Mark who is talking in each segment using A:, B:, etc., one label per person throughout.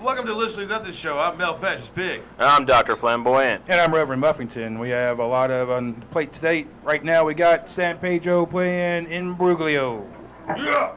A: Welcome to Deliciously Nothing Show. I'm Mel Fascist Pig.
B: I'm Dr. Flamboyant.
C: And I'm Reverend Muffington. We have a lot of on the plate today. Right now we got San Pedro playing Imbruglio.
A: Yeah!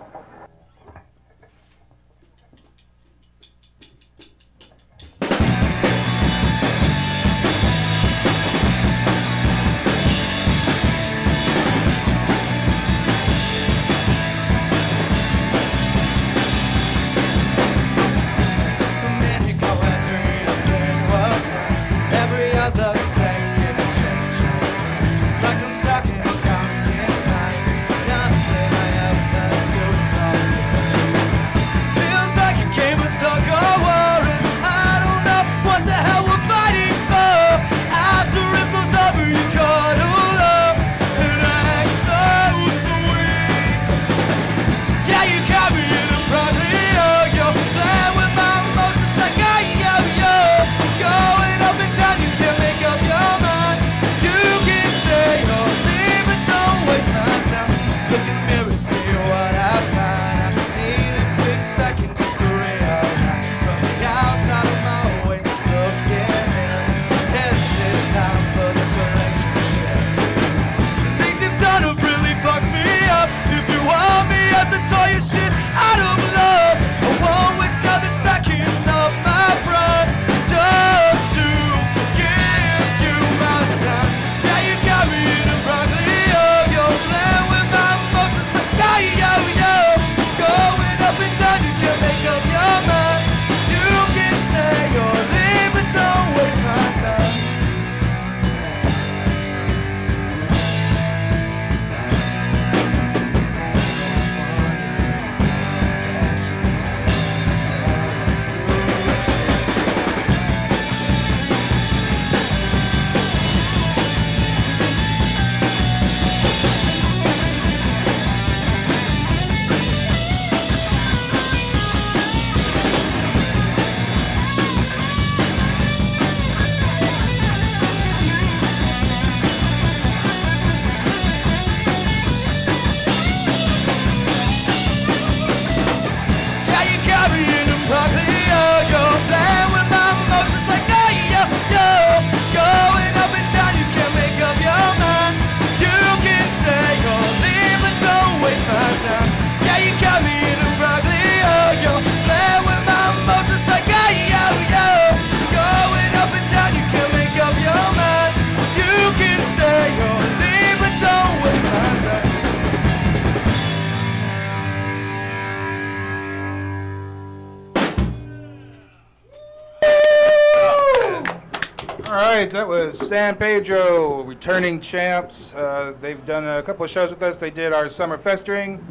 C: right, that was San Pedro, returning champs. They've done a couple of shows with us. They did our Summer Festering,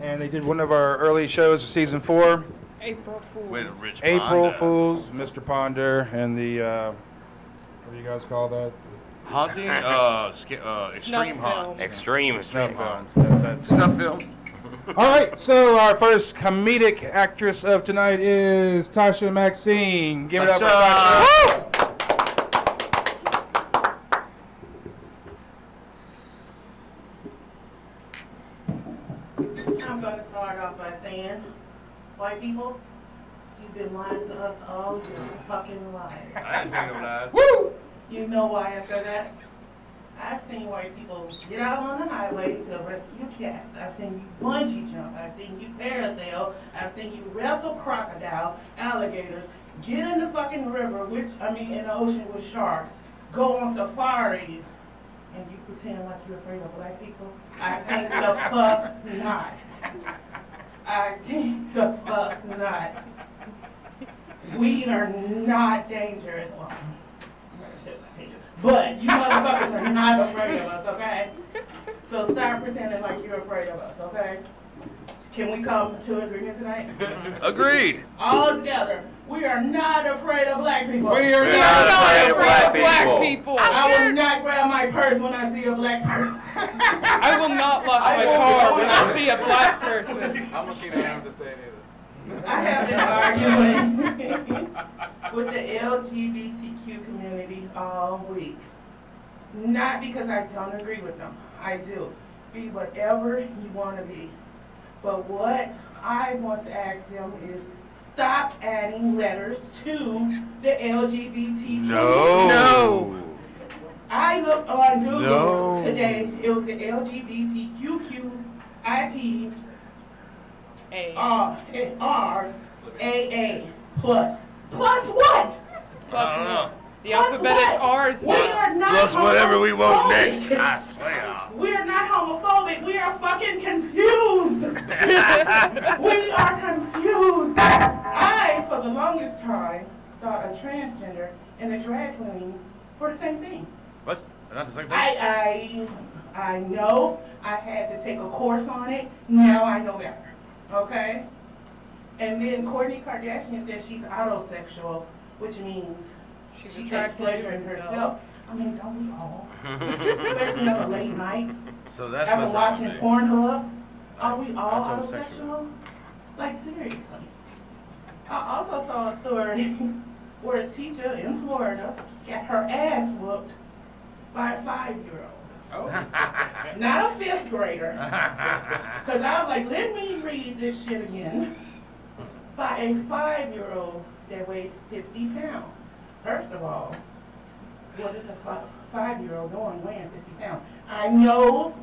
C: and they did one of our early shows for season 4.
D: April Fools.
A: With Rich
C: April
A: Ponder.
C: Fools, Mr. Ponder, and the, what do you guys call that?
A: Haunting? Extreme Haunt.
B: Extreme
C: Snuff
B: haunt.
C: films.
A: Snuff films.
C: All right, so our first comedic actress of tonight is Tasha Maxine. Give it up for Tasha.
B: I'm going to start off by saying, white people, you've been lying to us all your fucking lives.
A: I didn't tell you no lies.
C: Woo!
B: You know why I said that? I've seen white people get out on the highway to rescue cats. I've seen you bungee jump. I've seen you parasail. I've seen you wrestle crocodiles, alligators, get in the fucking river, in the ocean with sharks, go on safaris, and you pretend like you're afraid of black people? I think the fuck not. I think the fuck not. We are not dangerous. Well, but you motherfuckers are not afraid of us, okay? So stop pretending like you're afraid of us, okay? Can we come to agreement tonight?
A: Agreed.
B: All together. We are not afraid of black people.
C: We are not afraid of black people.
B: I will not grab my purse when I see a black person.
D: I will not lock my car when I see a black person.
C: I'm looking at him to say this.
B: I have been arguing with the LGBTQ community all week. Not because I don't agree with them. I do. Be whatever you want to be. But what I want to ask them is stop adding letters to the LGBTQ.
A: No.
B: I looked on Google today. It was the LGBTQIP RAA plus. Plus what?
A: I don't know.
D: The alphabet is ours
B: We
D: now.
B: are not
A: Plus whatever we want
B: homophobic.
A: next. I swear.
B: We are not homophobic. We are fucking confused. We are confused. I, for the longest time, thought a transgender and a drag queen were the same thing.
A: What? Not the same thing?
B: I know I had to take a course on it. Now I know better. Okay? And then Kourtney Kardashian says she's autosexual, which means
D: She's
B: she takes
D: attracted
B: pleasure
D: to
B: in
D: herself.
B: herself. I mean, don't we all? Especially on a late night.
A: So that's
B: After
A: what's wrong
B: watching
A: with me.
B: Pornhub. Are we all
A: Autosexual.
B: autosexual? Like, seriously. I also saw a story where a teacher in Florida got her ass whooped by a 5-year-old.
C: Oh.
B: Not a 5th grader. Because I was like, let me read this shit again. By a 5-year-old that weighed 50 pounds. First of all, what is a 5-year-old doing weighing 50 pounds? I know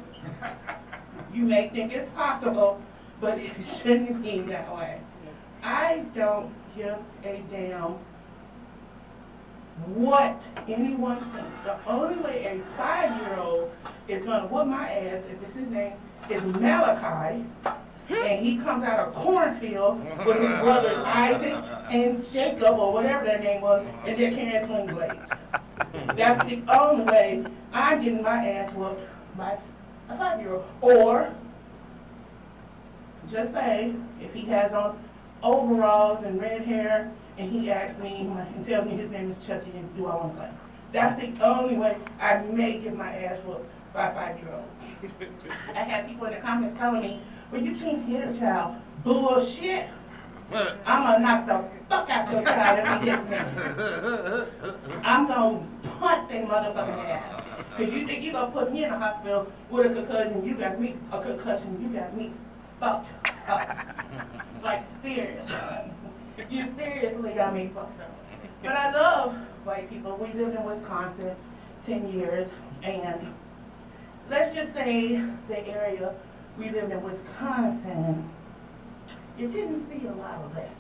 B: you may think it's possible, but it shouldn't be that way. I don't give a damn what anyone thinks. The only way a 5-year-old is gonna whoop my ass, if it's his name, is Malachi, and he comes out of cornfield with his brothers Isaac and Jacob, or whatever their name was, and they're carrying swing blades. That's the only way I'm getting my ass whooped by a 5-year-old. Or, just say, if he has on overalls and red hair, and he asks me and tells me his name is Chucky, and do I want to play? That's the only way I may get my ass whooped by a 5-year-old. I had people in the comments telling me, well, you can't hit a child. Bullshit. I'm gonna knock the fuck out your child if he hits me. I'm gonna punt that motherfucking ass. Cause you think you gonna put me in the hospital with a concussion, you got me fucked up. Like, seriously. You seriously got me fucked up. But I love white people. We lived in Wisconsin 10 years, and let's just say the area we lived in Wisconsin, you didn't see a lot of this.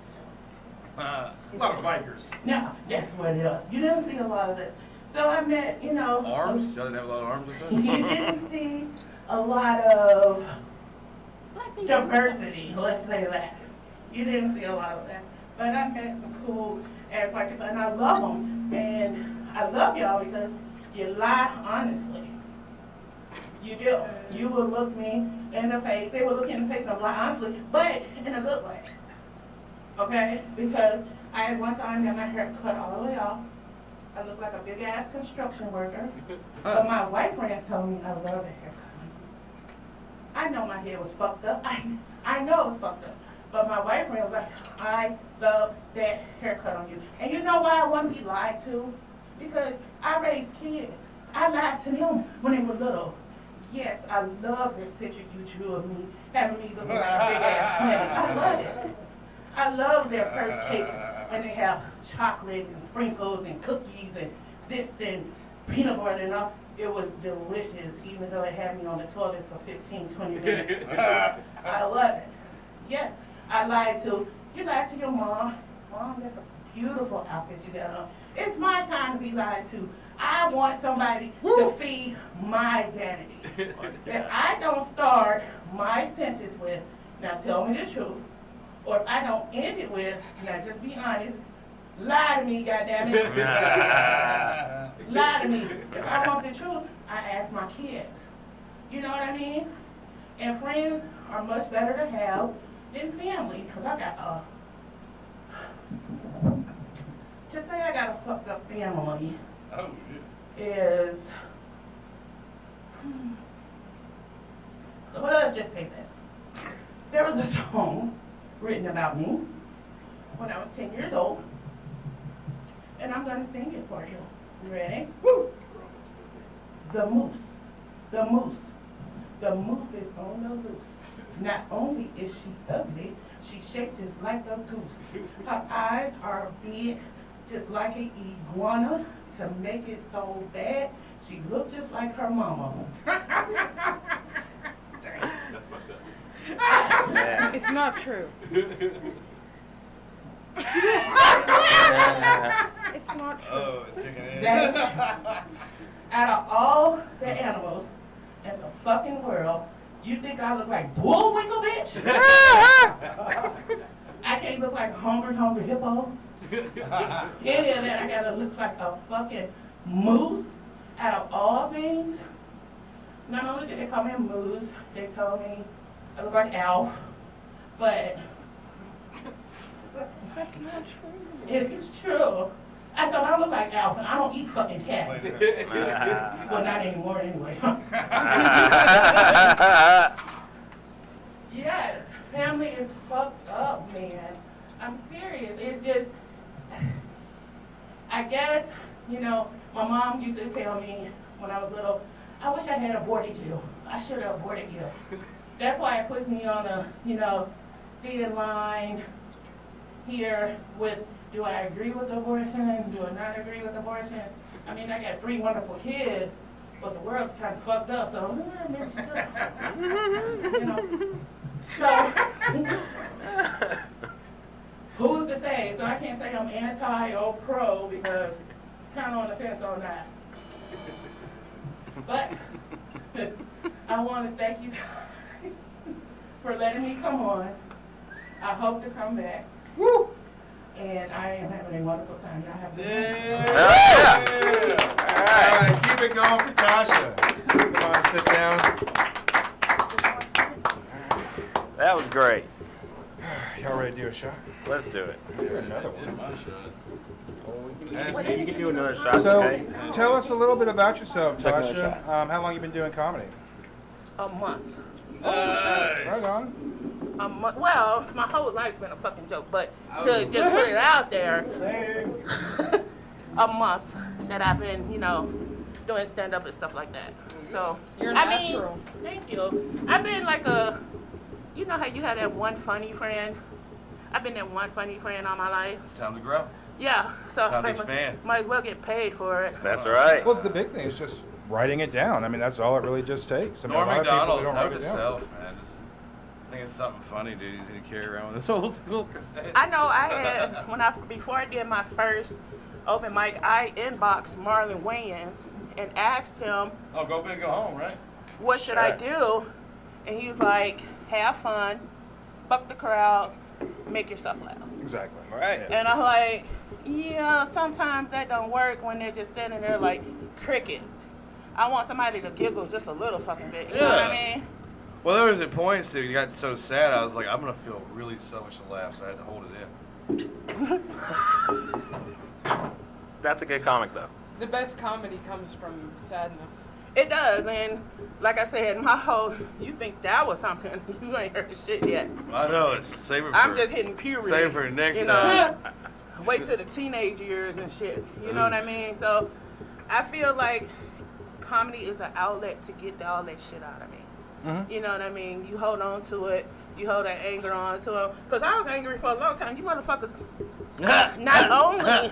C: A lot of bikers.
B: No, that's what it is. You didn't see a lot of this. So I met,
A: Arms? Y'all didn't have a lot of arms like that?
B: you didn't see a lot of diversity, let's say that. You didn't see a lot of that. But I met some cool ass white people, and I love them. And I love y'all because you lie honestly. You do. You will look me in the face. They will look in the face and lie honestly, but in a good way. Okay? Because I had one time got my hair cut all the way off. I looked like a big ass construction worker. But my white friends told me I love the haircut. I know my hair was fucked up. I know it was fucked up. But my white friend was like, I love that haircut on you. And you know why I want to be lied to? Because I raised kids. I lied to them when they were little. Yes, I love this picture you drew of me, having me looking like a big ass planet. I love it. I love their first cake when they have chocolate and sprinkles and cookies and this and peanut butter and all. It was delicious, even though it had me on the toilet for 15, 20 minutes. I love it. Yes, I lied to, you lied to your mom. Mom, that's a beautiful outfit you got on. It's my time to be lied to. I want somebody to feed my vanity. If I don't start my sentence with, now tell me the truth, or if I don't end it with, now just be honest, lie to me, goddammit. Lie to me. If I want the truth, I ask my kids. You know what I mean? And friends are much better to have than family, because I got to say I got a fucked up family is, well, let's just say this. There was a song written about me when I was 10 years old, and I'm going to sing it for you. You ready? Woo! The moose, the moose, the moose is on the loose. Not only is she ugly, she shaped just like a goose. Her eyes are big, just like an iguana. To make it so bad, she looked just like her mama.
A: That's fucked up.
D: It's not true. It's not true.
A: Oh, it's kicking in.
B: Out of all the animals in the fucking world, you think I look like Bullwinkle, bitch? I can't look like a hungry hippo. Any of that, I gotta look like a fucking moose. Out of all things, not only did they call me a moose, they told me I look like Alf, but
D: That's not true.
B: it is true. I thought I look like Alf, and I don't eat fucking cat. Well, not anymore anyway. Yes, family is fucked up, man. I'm serious. It's just, I guess, you know, my mom used to tell me when I was little, I wish I had aborted you. I should have aborted you. That's why it puts me on a, you know, thin line here with, do I agree with abortion? Do I not agree with abortion? I mean, I got 3 wonderful kids, but the world's kind of fucked up, so maybe should. You know. So, who's to say? So I can't say I'm anti or pro because kind of on the fence on that. But I want to thank you guys for letting me come on. I hope to come back. Woo! And I am having a wonderful time. Y'all have a good time.
A: All right, keep it going for Tasha.
C: Come on, sit down.
E: That was great.
C: Y'all ready to do a shot?
E: Let's do it.
C: Let's do another one.
E: You can do another shot,
C: So,
E: okay?
C: tell us a little bit about yourself,
E: Take another
C: Tasha. How long you been doing comedy?
B: A month.
C: Right on.
B: A month. Well, my whole life's been a fucking joke, but to just put it out there, a month that I've been, you know, doing stand-up and stuff like that. So,
D: You're
B: I
D: natural.
B: mean, thank you. I've been like a, you know how you had that one funny friend? I've been that one funny friend all my life.
A: It's time to grow.
B: Yeah, so
A: Time to expand.
B: might as well get paid for it.
E: That's right.
C: Well, the big thing is just writing it down. I mean, that's all it really just takes. I mean, a
A: Norm
C: lot of people,
A: McDonald,
C: they don't
A: note
C: write
A: to
C: it down.
A: self, man. Just think it's something funny, dude. He's gonna carry around with this old school cassette.
B: I know I had, before I did my first open mic, I inboxed Marlon Wayans and asked him,
A: Oh, go big, go home, right?
B: what should I do? And he was like, have fun, fuck the crowd, make yourself laugh.
C: Exactly.
E: Right.
C: Yeah.
B: And I'm like, yeah, sometimes that don't work when they're just standing there like crickets. I want somebody to giggle just a little fucking bit. You know what I mean?
A: Well, there was at points too. You got so sad. I was like, I'm gonna feel really so much to laugh, so I had to hold it in.
E: That's a good comic, though.
D: The best comedy comes from sadness.
B: It does, and like I said, my whole, you think that was something, you ain't heard shit yet.
A: I know. It's save it for.
B: I'm just hitting puberty.
A: Save it for next
B: you
A: time.
B: know, wait till the teenage years and shit. You know what I mean? So I feel like
F: comedy is an outlet to get all that shit out of me. You know what I mean? You hold on to it. You hold that anger on to it. Because I was angry for a long time. You motherfuckers not only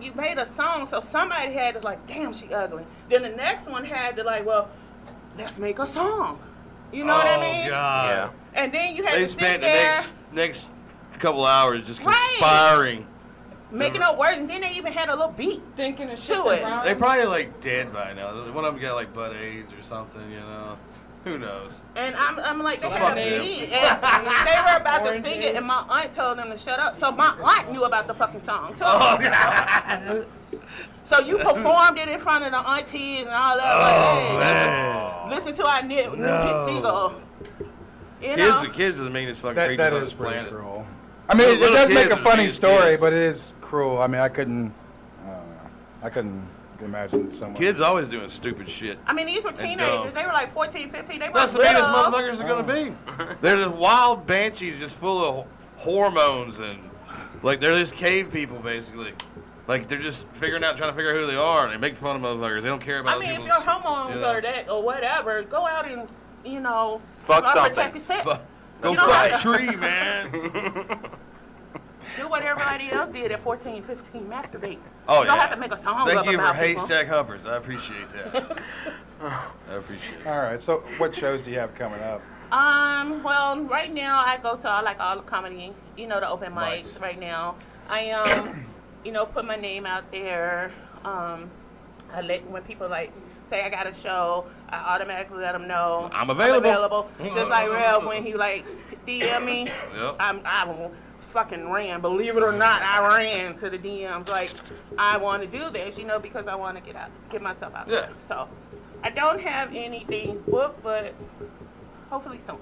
F: you made a song, so somebody had to like, damn, she ugly. Then the next one had to like, well, let's make a song. You know what I mean?
A: Oh, God.
E: Yeah.
F: And then you had
A: They
F: to sit
A: spent the
F: there
A: next couple hours just
F: Right.
A: conspiring.
F: making up words, and then they even had a little beat.
D: Thinking of shit
F: To
D: that
F: it.
D: rhymes.
A: They probably like dead by now. One of them got like butt AIDS or something, you know. Who knows?
F: And I'm like, they
A: So
F: had
A: fuck
F: a
A: them.
F: beat, and they were about to
D: Orange
F: sing it,
D: juice.
F: and my aunt told them to shut up. So my aunt knew about the fucking song too.
A: Oh, God.
F: So you performed it in front of the aunties and all that.
A: Oh,
F: like, hey,
A: man.
F: listen to our new hit single. You
A: Kids,
F: know?
A: kids are the meanest fucking
C: That
A: creatures on
C: is
A: this
C: pretty
A: planet.
C: cruel. I mean, it
A: Little
C: does make
A: kids
C: a
A: are the
C: funny
A: meanest
C: story,
A: kids.
C: but it is cruel. I mean, I couldn't imagine someone.
A: Kids always doing stupid shit.
F: I mean, these were
A: dumb.
F: teenagers. They were like 14, 15. They were
A: That's the
F: little.
A: meanest motherfuckers are gonna be. They're just wild banshees, just full of hormones and like they're just cave people basically. Like they're just trying to figure out who they are, and they make fun of motherfuckers. They don't care about
F: I mean, if
A: people's,
F: your hormones
A: you know.
F: are that or whatever, go out and, you know,
E: Fuck
F: protect
E: something.
F: yourself.
A: Go
F: You don't
A: fly a
F: have to-
A: tree, man.
F: Do what everybody else did at 14, 15, masturbate.
A: Oh,
F: you don't
A: yeah.
F: have to make a song
A: Thank
F: up
A: you for
F: about people.
A: haystack humpers. I appreciate that. I appreciate it.
C: All right. So, what shows do you have coming up?
F: Well, right now I go to all the comedy, the open mics
A: Nice.
F: right now. I put my name out there. I let when people say I got a show, I automatically let them know
A: I'm available.
F: Just like Rev when he DM me,
A: Yep.
F: I fucking ran. Believe it or not, I ran to the DMs I want to do this, because I want to get myself out
A: Yeah.
F: there. So I don't have anything booked, but hopefully soon.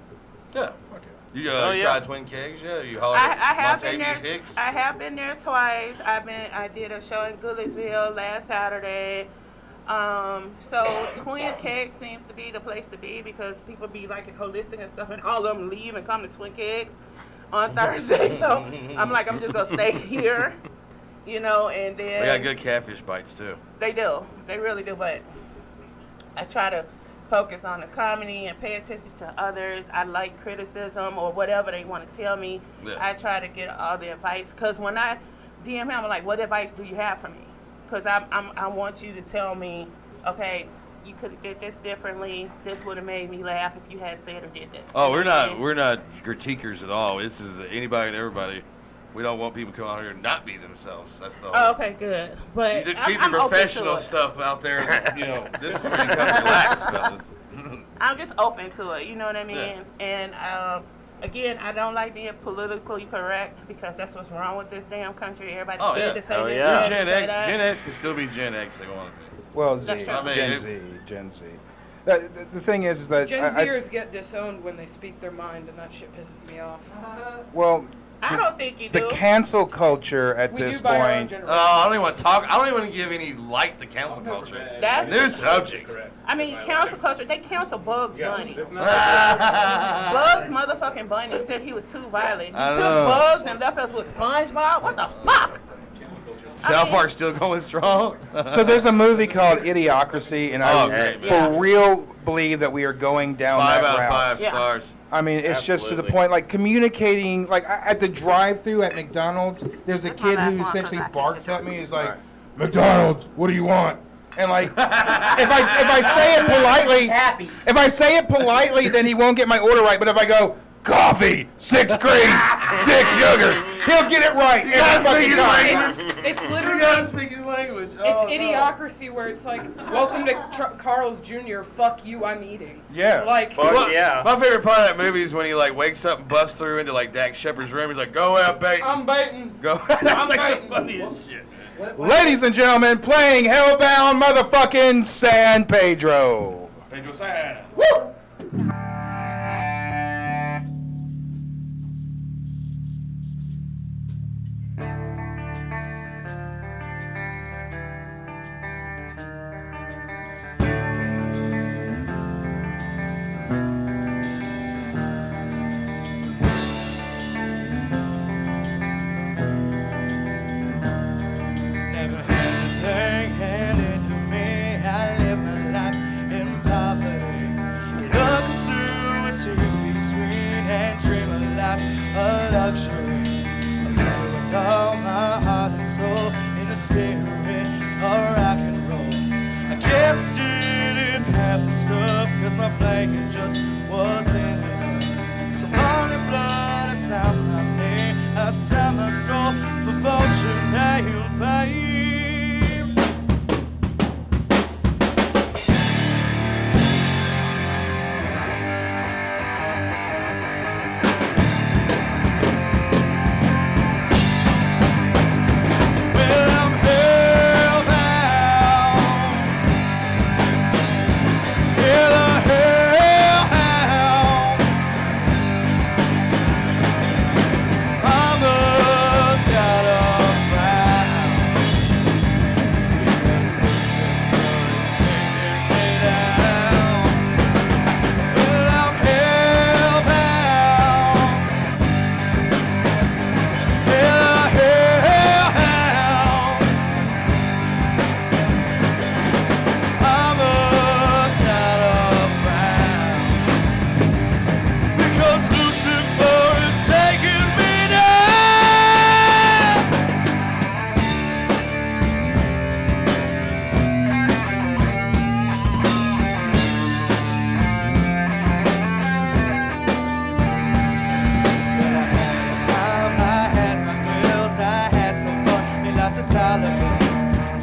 A: Yeah. You
E: Oh, yeah.
A: tried Twin Kegs? Yeah. You hollered
F: I
A: at
F: have been there.
A: Montavious Hicks?
F: I have been there twice. I did a show in Goodlettsville last Saturday. So Twin Kegs seems to be the place to be because people be liking holistic and stuff, and all of them leave and come to Twin Kegs on Thursday. So I'm just gonna stay here, and then
A: They got good catfish bites too.
F: They do. They really do. But I try to focus on the comedy and pay attention to others. I like criticism or whatever they want to tell me.
A: Yeah.
F: I try to get all the advice. Because when I DM him, I'm like, what advice do you have for me? Because I want you to tell me, okay, you could have did this differently. This would have made me laugh if you had said or did this.
A: Oh,
F: You know what I mean?
A: we're not critiquers at all. This is anybody and everybody. We don't want people to come out here and not be themselves. That's the whole.
F: Oh, okay, good. But
A: You just
F: I'm
A: keep the
F: open to
A: professional
F: it.
A: stuff out there. This is where you come relax, fellas.
F: I'm just open to it, you know what I mean?
A: Yeah.
F: And again, I don't like being politically correct because that's what's wrong with this damn country. Everybody's
A: Oh,
F: scared
A: yeah.
F: to say
E: Oh,
F: this.
E: yeah.
F: scared to say that.
A: Gen X can still be Gen X. They want to be.
C: Well,
F: That's
C: Z,
F: true. I
A: mean,
C: Gen Z. The thing is that
D: Gen
C: I-
D: Zers get disowned when they speak their mind, and that shit pisses me off.
C: well,
F: I don't think you
C: the
F: do.
C: cancel culture at
D: We
C: this
D: do by our own
C: point.
D: generation.
A: I don't even want to talk. I don't even want to give any light to council culture.
F: That's-
A: New subject.
F: I mean, cancel culture, they cancel Bugs Bunny.
E: It's not
F: Bugs motherfucking Bunny said he was too violent. He
A: I
F: took
A: know.
F: Bugs and left us with SpongeBob. What the fuck?
A: South
F: mean-
A: Park's still going strong.
C: So there's a movie called Idiocracy, and
A: Oh,
C: I
A: great,
C: for
F: man.
C: real believe that we are going down
A: 5
C: that
A: out of
C: route.
A: 5
F: Yeah.
A: stars.
C: I mean, it's just to the
E: Absolutely.
C: point, like communicating, like at the drive-through at McDonald's, there's a
F: That's my
C: kid
F: last
C: who
F: one,
C: essentially
F: 'cause I
C: barks
F: think
C: at me. He's like, "McDonald's, what do you want?" And like, if I say it politely, if I say it politely, then he won't get my order right. But if I go, "Coffee, 6 creams, 6 sugars," he'll get it right every fucking time.
D: It's
A: You
D: literally
A: gotta speak his language.
D: it's
A: Oh, no.
D: idiocracy where it's like, welcome to Carl's Jr. Fuck you, I'm eating.
C: Yeah.
D: Like,
E: Fuck
A: Well,
E: yeah.
A: My favorite part of that movie is when he wakes up and busts through into Dak Shepard's room. He's like, "Go out, bait."
D: I'm baiting.
A: Go. That's
D: I'm
A: like the
D: biting.
A: funniest shit.
C: Ladies and gentlemen, playing Hellbound motherfucking San Pedro.
A: Pedro San.
G: Never had a thing handed luxury. I love with all my heart and soul in the spirit of rock and roll. I guess I didn't have the stuff, cause my blanket just wasn't enough. So long in blood, I sound my name, I sell my soul for fortune and fame.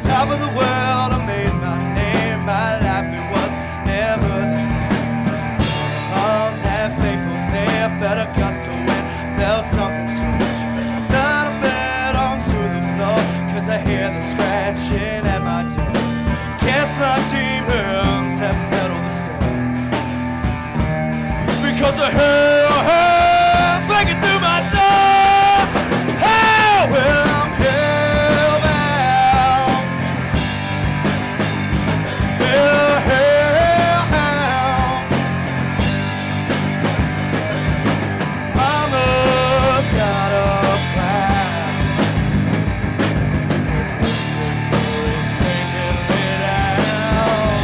G: Top of the world, I made my name, my life, it was never the same. On that fateful day, I felt a gust of wind, felt something strange. Not a bed onto the floor, cause I hear the scratching at my door. Guess my demons have settled the score. Because I hear hands breaking through my door. Hey, well, I'm hellbound. Hellbound. Mama's got a plan. Because Lucifer is taking me down.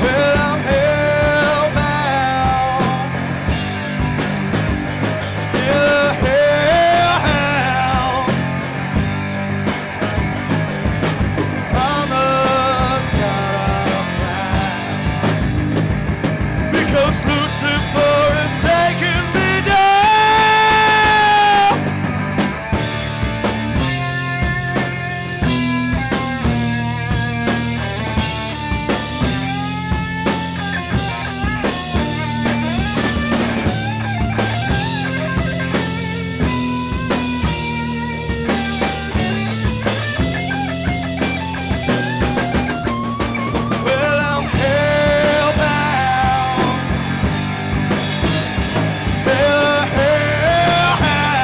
G: Well, I'm hellbound. Yeah, hellbound. Mama's got a plan. Because Lucifer is taking me down. Well, I'm hellbound. Hellbound.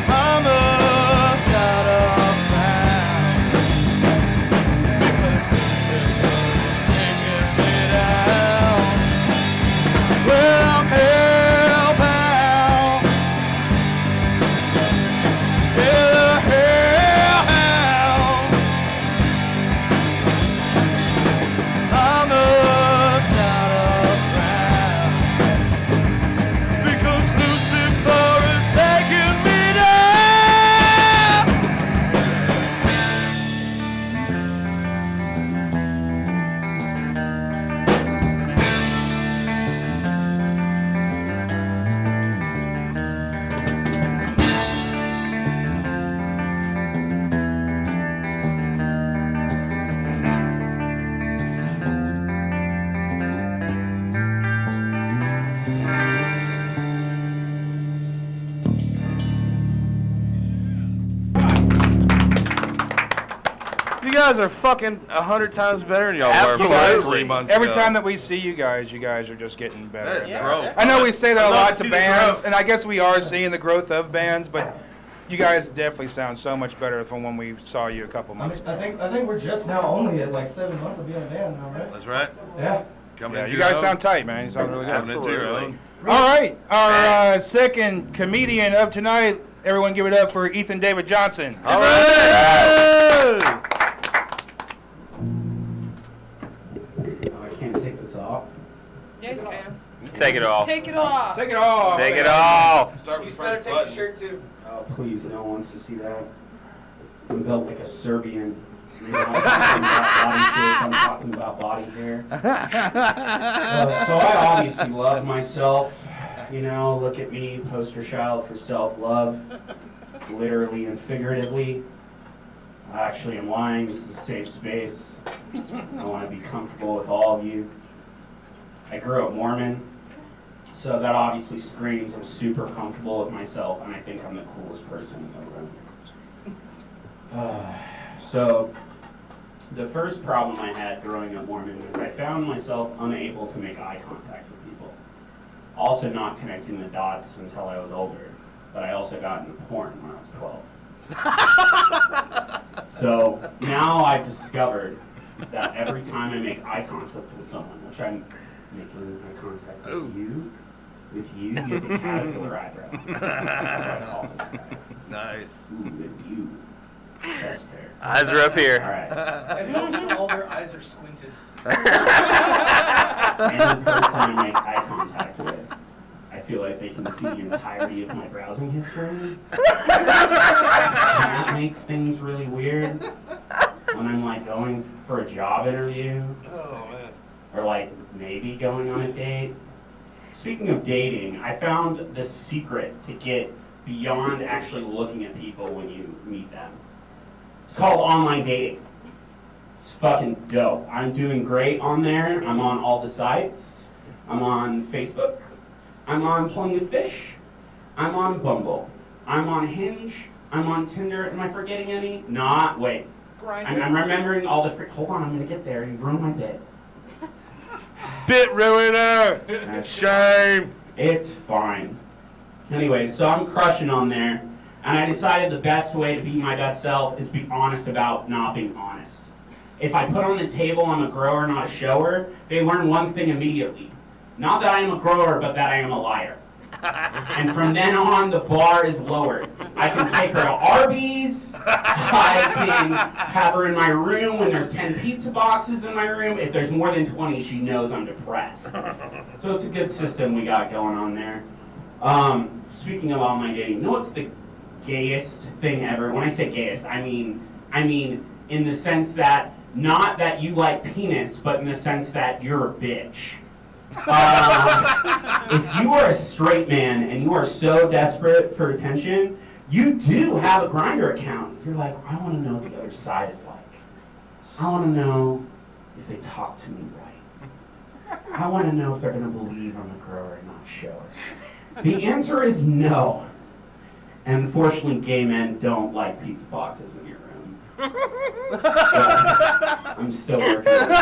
G: Mama's got a plan. Because Lucifer is taking me down. Well, I'm hellbound. Hellbound. Mama's got a plan. Because Lucifer is taking me down.
A: You guys are fucking 100 times better than y'all were
E: Absolutely.
A: 3 months
C: Every
A: ago.
C: time that we see you guys are just getting better.
A: That's growth.
C: I know we say that a
A: I'd love
C: lot
A: to
C: to
A: see the
C: bands,
A: growth.
C: and I guess we are seeing the growth of bands, but you guys definitely sound so much better from when we saw you a couple months ago.
G: I think we're just now only at like 7 months of being a band now, right?
A: That's right.
G: Yeah.
A: Coming
C: Yeah,
A: into
C: you
A: your
C: guys
A: own.
C: sound tight, man. You sound really good.
A: Coming into your own.
C: All right, our second comedian of tonight. Everyone give it up for Ethan David Johnson.
A: All right.
H: I can't take this off.
D: Yeah, you can.
E: Take it off.
D: Take it off.
C: Take it off.
E: Take it off.
A: Start with the first button.
H: too. Oh, please, no one wants to see that. I'm built like a Serbian. You know, I'm talking about body hair. So I obviously love myself. You know, look at me, poster child for self-love, literally and figuratively. Actually, I'm lying. This is a safe space. I want to be comfortable with all of you. I grew up Mormon, so that obviously screams I'm super comfortable with myself, and I think I'm the coolest person in the room. So, the first problem I had growing up Mormon was I found myself unable to make eye contact with people. Also not connecting the dots until I was older, but I also got into porn when I was 12. So, now I've discovered that every time I make eye contact with someone, which I'm making eye contact with you get the caterpillar eyebrow. That's what I call this guy.
A: Nice.
H: Ooh, with you. Chest hair.
E: Eyes are up here.
H: All right.
I: I noticed all their eyes are squinted.
H: Any person I make eye contact with, I feel like they can see the entirety of my browsing history. And that makes things really weird when I'm like going for a job interview.
A: Oh, man.
H: Or like maybe going on a date. Speaking of dating, I found the secret to get beyond actually looking at people when you meet them. It's called online dating. It's fucking dope. I'm doing great on there. I'm on all the sites. I'm on Facebook. I'm on Plenty of Fish. I'm on Bumble. I'm on Hinge. I'm on Tinder. Am I forgetting any? Not. Wait.
D: Grindr.
H: I'm remembering all the. Hold on, I'm gonna get there. You ruined my bit.
A: Bit ruiner! Shame!
H: It's fine. Anyway, so I'm crushing on there, and I decided the best way to be my best self is be honest about not being honest. If I put on the table I'm a grower, not a shower, they learn one thing immediately. Not that I am a grower, but that I am a liar. And from then on, the bar is lowered. I can take her to Arby's. I can have her in my room when there's 10 pizza boxes in my room. If there's more than 20, she knows I'm depressed. So it's a good system we got going on there. Speaking of online dating, you know what's the gayest thing ever? When I say gayest, I mean in the sense that, not that you like penis, but in the sense that you're a bitch. If you are a straight man and you are so desperate for attention, you do have a Grindr account. You're like, I want to know what the other side is like. I want to know if they talk to me right. I want to know if they're going to believe I'm a grower and not a shower. The answer is no. And unfortunately, gay men don't like pizza boxes in your room. But I'm still working on it.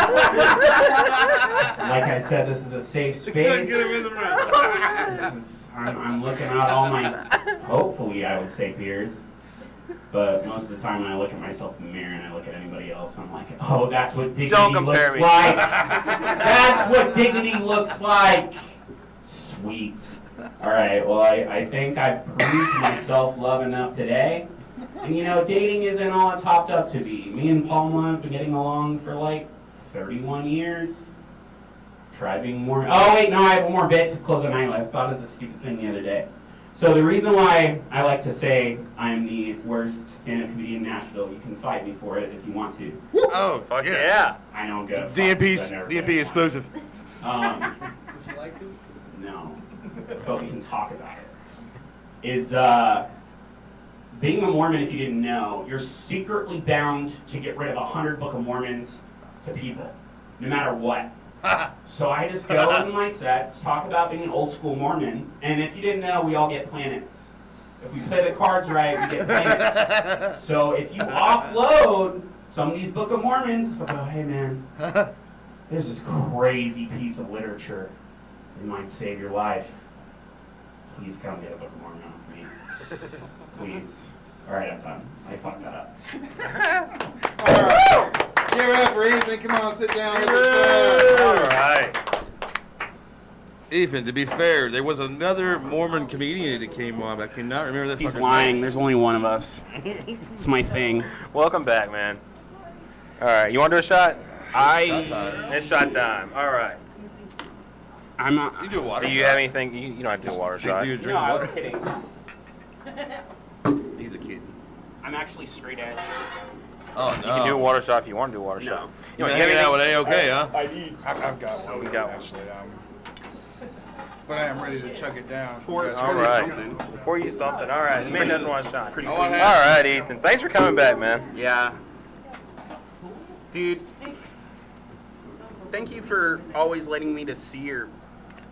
H: Like I said, this is a safe space. I'm looking at all my, hopefully I would say peers, but most of the time when I look at myself in the mirror and I look at anybody else, I'm like, oh, that's what dignity looks like. That's what dignity looks like. Sweet. All right, well, I think I've proved my self-love enough today. And you know, dating isn't all it's hopped up to be. Me and Palma have been getting along for like 31 years. Try being more. Oh wait, no, I have one more bit to close the night. I thought of this stupid thing the other day. So the reason why I like to say I'm the worst stand-up comedian in Nashville, you can fight me for it if you want to.
A: Oh, fuck yeah.
H: I don't go.
A: DMP exclusive.
I: Would you like to?
H: No, but we can talk about it. Is being a Mormon, if you didn't know, you're secretly bound to get rid of 100 Book of Mormons to people, no matter what. So I just go in my sets, talk about being an old school Mormon, and if you didn't know, we all get planets. If we play the cards right, we get planets. So if you offload some of these Book of Mormons, it's like, oh, hey man, there's this crazy piece of literature that might save your life. Please come get a Book of Mormon off me. Please. All right, I'm done. I fucked that up.
C: All right. Cheer up, Reverend. Come on, sit down with us.
E: All right.
A: Ethan, to be fair, there was another Mormon comedian that came on, but I cannot remember that
H: He's
A: fucker's
H: lying.
A: name.
H: There's only one of us. It's my thing.
E: Welcome back, man. All right, you want to do a shot?
A: Shot time.
E: It's shot time. All right.
J: I'm not.
A: You do a water
E: Do
A: shot.
E: you have anything? You don't have to do a water shot.
A: Do you drink
J: No, I was
A: water?
J: kidding.
A: He's a kid.
J: I'm actually straight edge.
A: Oh,
E: You can do a water shot if you want to do a water
J: No.
E: shot.
A: You been hanging out with A-OK, huh?
C: I've got one.
E: We got one.
C: Actually, but I am ready to chug it down.
J: Pour
C: You guys
E: All
C: ready?
E: right.
J: something.
E: Pour you something. All right. Man doesn't want a shot.
J: Pretty
A: I
J: cool.
A: want
E: All
A: half.
E: right, Ethan. Thanks for coming back, man.
J: Yeah. Dude, thank you for always letting me to see your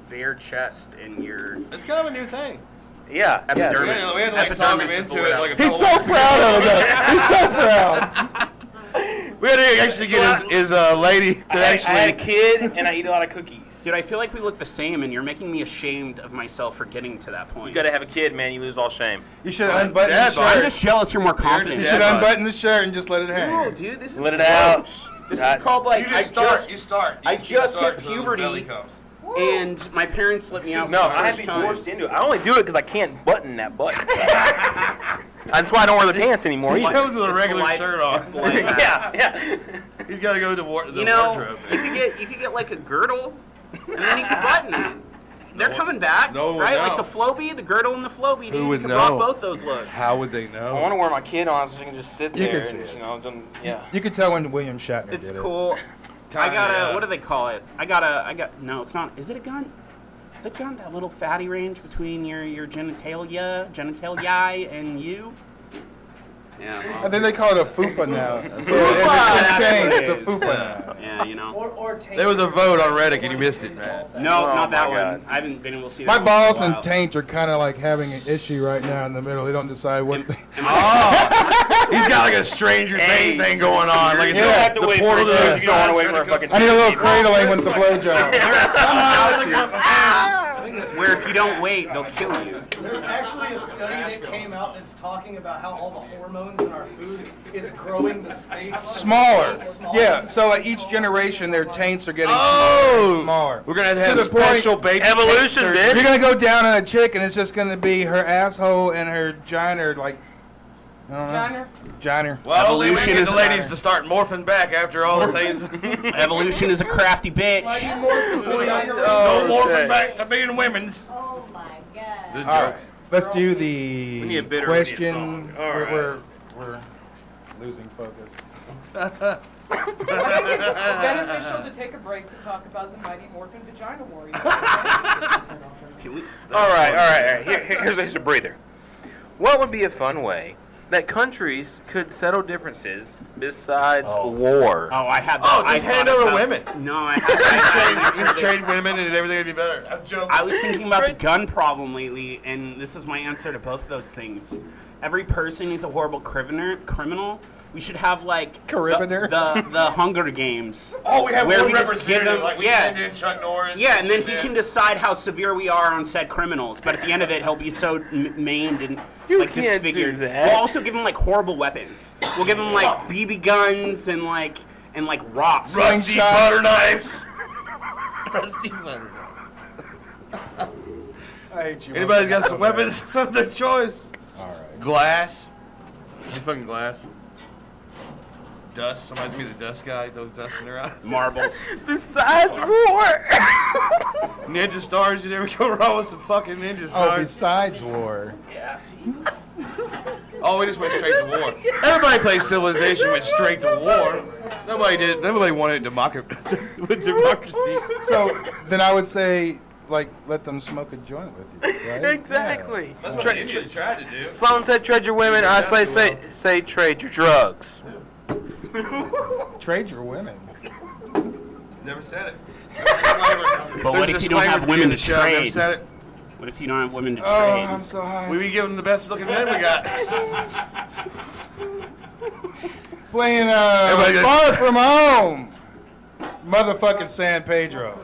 J: bare chest and your
A: It's kind of a new thing.
E: Yeah.
J: epidermis.
A: We had to like talk him
J: Epidermis is the
A: into it
J: word.
A: like a
C: He's so
A: couple weeks
C: proud
A: ago.
C: of it. He's so proud.
A: We had to actually get his lady to
E: I had a
A: actually.
E: kid and I eat a lot of cookies.
J: Dude, I feel like we look the same, and you're making me ashamed of myself for getting to that point.
E: You gotta have a kid, man. You lose all shame.
C: You should unbutton
A: Dad
C: the
A: bod.
J: I'm
C: shirt.
J: just jealous you're more confident.
C: You
A: Dad
C: should
A: bod.
C: unbutton the shirt and just let it hang.
J: No, dude, this is
E: Let it out.
J: This is called like
A: You start. You
J: I
A: just
J: just
A: start
J: hit
A: till the
J: puberty.
A: belly comes.
J: and my parents let me out.
E: No,
J: for the
E: I
J: first
E: be
J: time.
E: forced into it. I only do it because I can't button that button. That's why I don't wear the pants anymore.
A: He
E: either.
A: comes with a
J: It's
A: regular
J: life-
A: shirt on.
J: it's life.
E: Yeah.
A: He's got to go to the
J: You know,
A: wardrobe.
J: you could get like a girdle, and then you could button it. They're coming back,
A: no one would
J: right?
A: know.
J: Like the Flowbee, the girdle, and the Flowbee.
A: Who
J: dude.
A: would
J: you could rock
A: know?
J: both those looks.
A: How would they
E: I
A: know?
E: want to wear my kid on so she can just sit
C: You
E: there.
C: can see
E: and,
C: it.
E: you know, yeah.
C: You could tell when William Shatner
J: It's
C: did
J: cool. I
A: Kinda,
J: got a,
A: yeah.
J: what do they call it? No, it's not. Is it a gun? Is it a gun? That little fatty range between your genitalia and you? Yeah,
C: it.
J: well,
C: I think they call it a fupa now.
J: Fupa,
C: It's changed. It's a
J: that's
C: fupa
J: what it
C: now.
J: yeah, you know.
I: Or
A: There was a vote on Reddit and you missed it, man.
J: No,
E: Oh
J: not that
E: my
J: one.
E: God.
J: I haven't been able to see
C: My
J: that one in a
C: balls and
J: while.
C: taint are kind of like having an issue right now in the middle. They don't decide what
J: Am-
C: they...
J: am I-
A: He's got like a Stranger Things thing going on. Like it's
C: Yeah.
A: the-
C: You
E: have to
A: the
E: wait for
A: portal
E: it,
A: to
E: though.
A: the
E: You don't wanna wait for a
A: sun.
E: fucking-
C: I need a little cradling with the blowjob.
J: There are some houses where if you don't wait, they'll kill you.
I: There's actually a study that came out that's talking about how all the hormones in our food is growing the space.
C: Smaller. Yeah, so like each generation, their taints are getting smaller
A: Oh!
C: and smaller.
A: We're going to
C: To
A: have
C: the point-
A: special baby
E: Evolution,
A: taint
E: bitch.
C: You're gonna go down on a chick, and it's just gonna be her asshole and her giner, like, I don't know. Giner.
A: Well, only we
J: Evolution
A: get
J: is
A: the ladies to start morphing back after all the things.
J: Evolution is a crafty bitch.
A: No morphing back to being women's.
K: Oh my god.
A: Good
C: All
A: joke.
C: right, let's do the
E: We need a bitter
C: question.
E: song. All
C: We're,
E: right.
C: we're losing focus.
D: I think it's beneficial to take a break to talk about the mighty Morphin Vagina Warriors.
E: All right. Here's a breather. What would be a fun way that countries could settle differences besides war?
J: Oh, I had that.
A: Oh, just
J: I
A: hand
J: thought
A: over
J: about-
A: women.
J: No, I had
A: Just trade women and everything would be better. I'm joking.
J: I was thinking about the gun problem lately, and this is my answer to both of those things. Every person is a horrible criminal. We should have like
C: Criminal?
J: the Hunger Games.
A: Oh, we have
J: where
A: one
J: we just give
A: representative.
J: them,
A: Like we send in Chuck Norris.
J: yeah, and then he
A: Yeah.
J: can decide how severe we are on said criminals. But at the end of it, he'll be so maimed and
E: You
J: like
E: can't do
J: disfigured.
E: that.
J: We'll also give him like horrible weapons. We'll give him like BB guns and like rocks.
A: Rusty
C: Slingshots.
A: butter knives. Rusty butter knives.
C: I hate you.
A: Anybody's got some weapons of their choice?
C: All right.
A: Glass. You fucking glass. Dust. Somebody's me the dust guy. Throws dust in their eyes.
J: Marbles.
E: Besides war.
A: Ninja stars. You never go wrong with some fucking ninja
C: Oh,
A: stars.
C: besides war.
A: Oh, we just went straight to war. Everybody plays Civilization went straight to war. Nobody did. Nobody wanted with democracy.
C: So then I would say, like, let them smoke a joint with you, right?
E: Exactly.
A: That's what Indians tried to do.
E: Sloan said trade your women. I say trade your drugs.
C: Yeah. Trade your women.
A: Never said it.
J: But what if you don't have women to
A: Never
J: trade?
A: said it.
J: What if you don't have women to
C: Oh,
J: trade?
C: I'm so high.
A: We be giving them the best looking men we got.
C: Playing
A: Everybody goes-
C: Far From Home. Motherfucking San Pedro.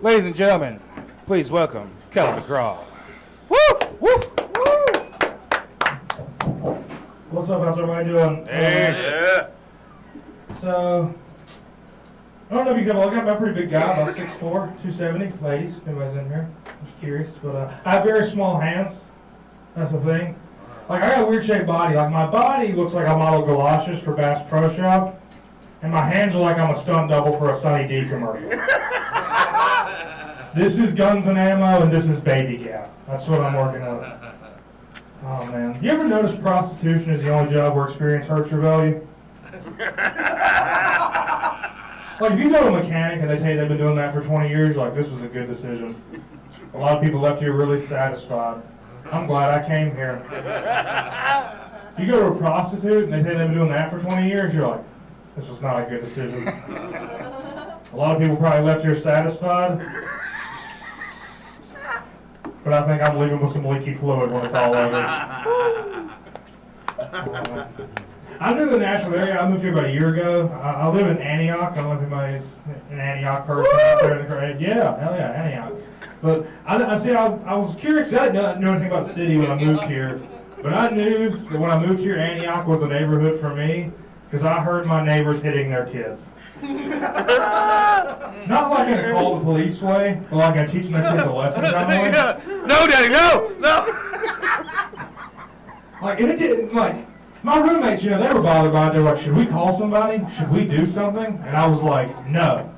C: Ladies and gentlemen, please welcome Kelly McCraw. Woo! Woo!
K: What's up? How's everybody doing?
E: Yeah.
K: So, I don't know if you can look at. I'm a pretty big guy, about 6'4", 270. Ladies, if anybody's in here. I'm just curious. But I have very small hands. That's the thing. Like, I got a weird shaped body. Like, my body looks like I model galoshes for Bass Pro Shop. And my hands are like I'm a stunt double for a Sunny D commercial. This is guns and ammo, and this is baby gap. That's what I'm working with. Oh, man. You ever notice prostitution is the only job where experience hurts your value? Like, if you go to a mechanic and they tell you they've been doing that for 20 years, you're like, this was a good decision. A lot of people left here really satisfied. I'm glad I came here. If you go to a prostitute and they tell you they've been doing that for 20 years, you're like, this was not a good decision. A lot of people probably left here satisfied. But I think I'm leaving with some leaky fluid when it's all over. I'm new to the Nashville area. I moved here about a year ago. I live in Antioch. I don't know if anybody's an Antioch person out there in the crowd. Yeah, hell yeah, Antioch. But I was curious. I didn't know anything about the city when I moved here. But I knew that when I moved here, Antioch was a neighborhood for me because I heard my neighbors hitting their kids. Not like in a call the police way, but like in teaching their kids a lesson kind of way.
A: No, Daddy, no!
K: Like, and it didn't, like, my roommates, you know, they were bothered by it. They were like, should we call somebody? Should we do something? And I was like, no.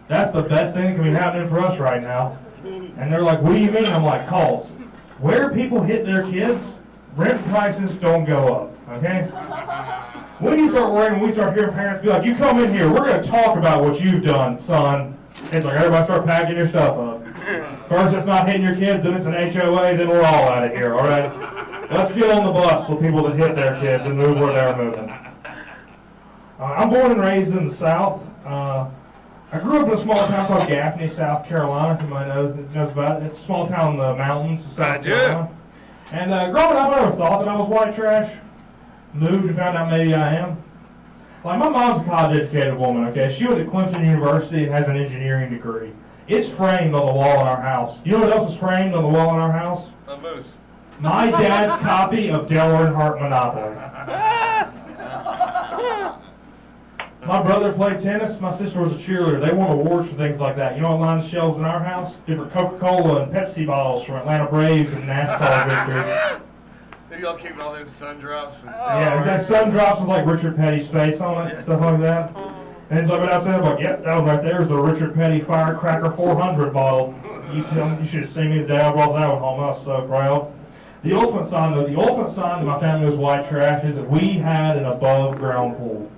K: That's the best thing that can be happening for us right now. And they're like, what do you mean? I'm like, calls. Where people hit their kids, rent prices don't go up, okay? When you start worrying, when we start hearing parents be like, you come in here, we're going to talk about what you've done, son. It's like, everybody start packing your stuff up. First it's not hitting your kids, then it's an HOA, then we're all out of here, all right? Let's get on the bus with people that hit their kids and move where they're moving. I'm born and raised in the South. I grew up in a small town called Gaffney, South Carolina, if anybody knows about it. It's a small town in the mountains of South Carolina. And growing up, I never thought that I was white trash. Moved and found out maybe I am. Like, my mom's a college-educated woman, okay? She went to Clemson University and has an engineering degree. It's framed on the wall in our house. You know what else is framed on the wall in our house?
A: A moose.
K: My dad's copy of Delaware and Hart Monopoly. My brother played tennis. My sister was a cheerleader. They won awards for things like that. You know what line the shelves in our house? Different Coca-Cola and Pepsi bottles from Atlanta Braves and NASCAR victories.
A: Y'all keeping all them sun drops?
K: Yeah, it's that sun drops with like Richard Petty's face on it and stuff like that. And it's like what I said, I'm like, yep, that one right there is the Richard Petty Firecracker 400 bottle. You should have seen me the day I brought that one home. I was so proud. The ultimate sign that my family was white trash is that we had an above ground pool.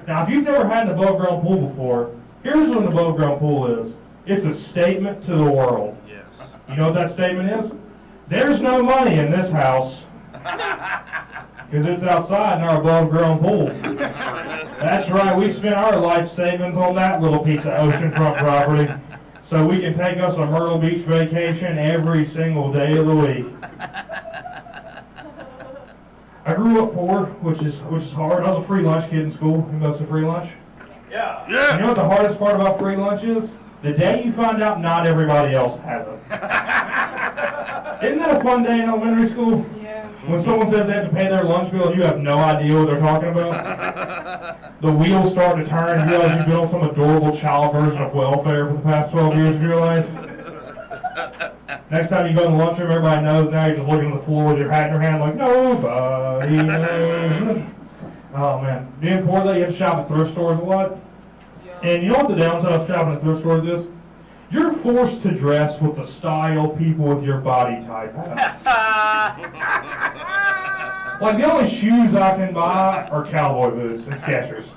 K: Now, if you've never had an above ground pool before, here's what an above ground pool is. It's a statement to the world.
A: Yes.
K: You know what that statement is? There's no money in this house. Because it's outside in our above-ground pool. That's right, we spent our life savings on that little piece of oceanfront property so we can take us a Myrtle Beach vacation every single day of the week. I grew up poor, which is hard. I was a free lunch kid in school. Who knows the free lunch?
I: Yeah.
K: You know what the hardest part about free lunch is? The day you find out not everybody else has it. Isn't that a fun day in elementary school?
D: Yeah.
K: When someone says they have to pay their lunch bill and you have no idea what they're talking about? The wheels start to turn and you realize you've been on some adorable child version of welfare for the past 12 years of your life. Next time you go in the lunchroom, everybody knows now you're just looking at the floor with your hat in your hand like, nobody knows. Oh man, being poor though, you have to shop at thrift stores a lot. And you know what the downside of shopping at thrift stores is? You're forced to dress with the style people with your body type have. Like, the only shoes I can buy are cowboy boots and Skechers.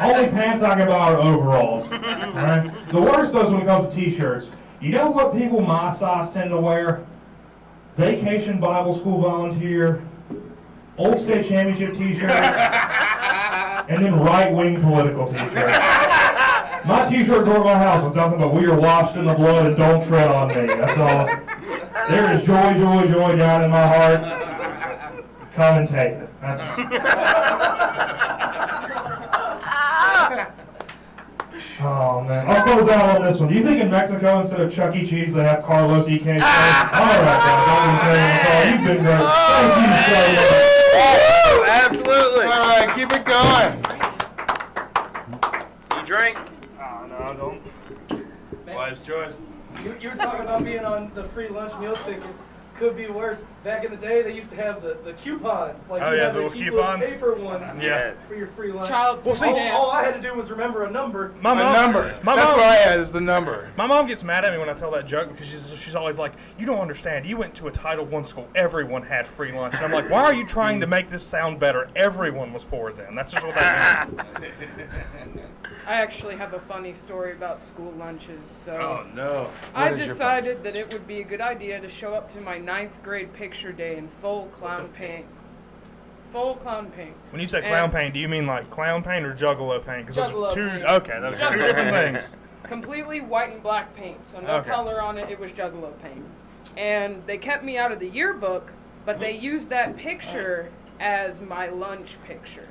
K: Only pants I can buy are overalls. Right? The worst, though, is when it comes to t-shirts. You know what people my size tend to wear? Vacation Bible School volunteer, Old State Championship t-shirts, and then right-wing political t-shirts. My t-shirt door at my house is nothing but "We are washed in the blood and don't tread on me." That's all. There is joy, joy, joy down in my heart. Come and take it. That's. Oh man, I'll close out on this one. Do you think in Mexico, instead of Chuck E. Cheese, they have Carlos E. K. All right, guys. You've been great. Thank you so much.
E: Absolutely.
C: All right, keep it going.
E: You drink?
I: Oh, no, I don't.
A: Wise choice.
I: You were talking about being on the free lunch meal tickets. Could be worse. Back in the day, they used to have the coupons. Like
K: Oh,
I: you
K: yeah,
I: had
K: the
I: the
K: little
I: cute
K: coupons.
I: little paper ones
K: Yeah.
I: for your free lunch.
D: Child
K: Well, see,
I: all I had to do was remember a number.
K: My number.
C: That's
K: Mom,
C: what I had is the number.
K: My mom gets mad at me when I tell that joke because she's always like, you don't understand. You went to a Title I school. Everyone had free lunch. And I'm like, why are you trying to make this sound better? Everyone was poor then. That's just what that means.
D: I actually have a funny story about school lunches. So
A: Oh no.
D: I
C: What is your
D: decided that it would be a good idea to show up to my 9th grade picture day in full clown paint. Full clown paint.
K: When you say clown
D: And
K: paint, do you mean like clown paint or juggalo paint? Because those
D: Juggalo
K: are two.
D: paint.
K: Okay, those are two
D: Juggalo
K: different
D: paint.
K: things.
D: Completely white and black paint, so no
K: Okay.
D: color on it. It was Juggalo paint, and they kept me out of the yearbook, but they used that picture as my lunch picture.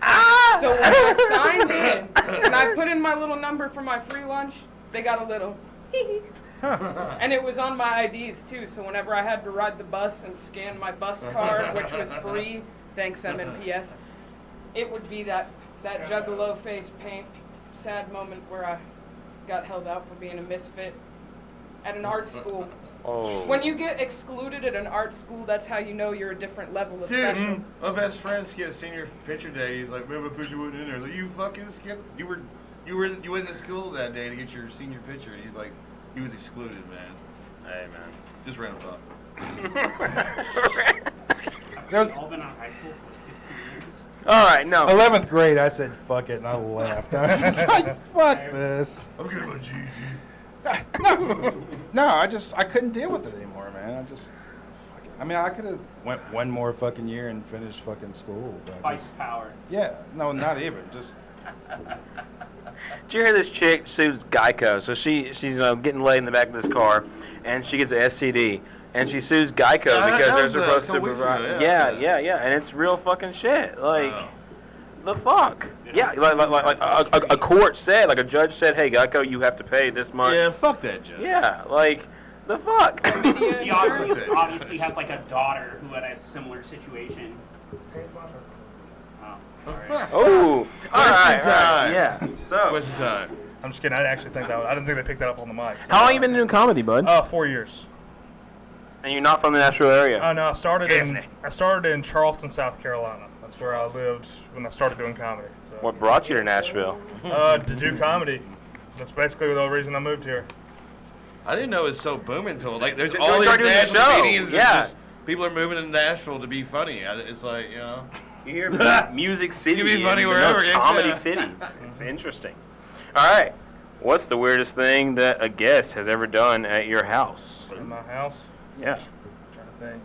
D: So when I signed in and I put in my little number for my free lunch, they got a little hee hee. And it was on my IDs too, so whenever I had to ride the bus and scan my bus card, which was free, thanks MNPS, it would be that Juggalo face paint sad moment where I got held out for being a misfit at an art school.
E: Oh.
D: When you get excluded at an art school, that's how you know you're a different level of
A: Dude,
D: special.
A: my best friend skipped senior picture day. He's like, "Man, my picture wasn't in there." Like, you fucking skipped. You went to school that day to get your senior picture. And he's like, he was excluded, man.
E: Hey, man.
A: Just random thought.
J: All been out of high school for 15 years.
E: All right, no.
C: 11th grade, I said, fuck it, and I laughed. I was just like, fuck this.
A: I'm getting my GED.
C: No, I couldn't deal with it anymore, man. I just, fuck it. I mean, I could have went one more fucking year and finished fucking school. But
J: Vice power.
C: yeah, no, not even. Just,
E: Did you hear this chick sues Geico? So she's getting laid in the back of this car, and she gets an STD, and she sues Geico
A: Yeah,
E: because
A: that
E: they're
A: was a
E: supposed to
A: couple weeks
E: provide.
A: ago,
E: Yeah, and it's real fucking shit. Like, the fuck? Yeah, like a court said, like a judge said, hey Geico, you have to pay this much.
A: Yeah, fuck that judge.
E: Yeah, like the fuck.
J: He obviously has like a daughter who had a similar situation. Oh, sorry.
E: Oh, all right,
A: time.
E: yeah. So,
A: Question time.
K: I'm just kidding. I actually think I didn't think they picked that up on the mic. So.
E: how long you been doing comedy, bud?
K: 4 years.
E: And you're not from the Nashville area?
K: No, I started in Charleston, South Carolina. That's where I lived when I started doing comedy. So.
E: What brought you to Nashville?
K: To do comedy. That's basically the reason I moved here.
A: I didn't know it was so booming until like there's
E: Until
A: all
E: we
A: these
E: started doing the
A: national
E: show.
A: comedians.
E: Yeah.
A: Just, people are moving to Nashville to be funny. It's like, you know.
E: You hear Music City.
A: You can be funny
E: and
A: wherever,
E: it's
A: yeah.
E: Comedy City. It's interesting. All right. What's the weirdest thing that a guest has ever done at your house?
K: In my house?
E: Yeah.
K: I'm trying to think.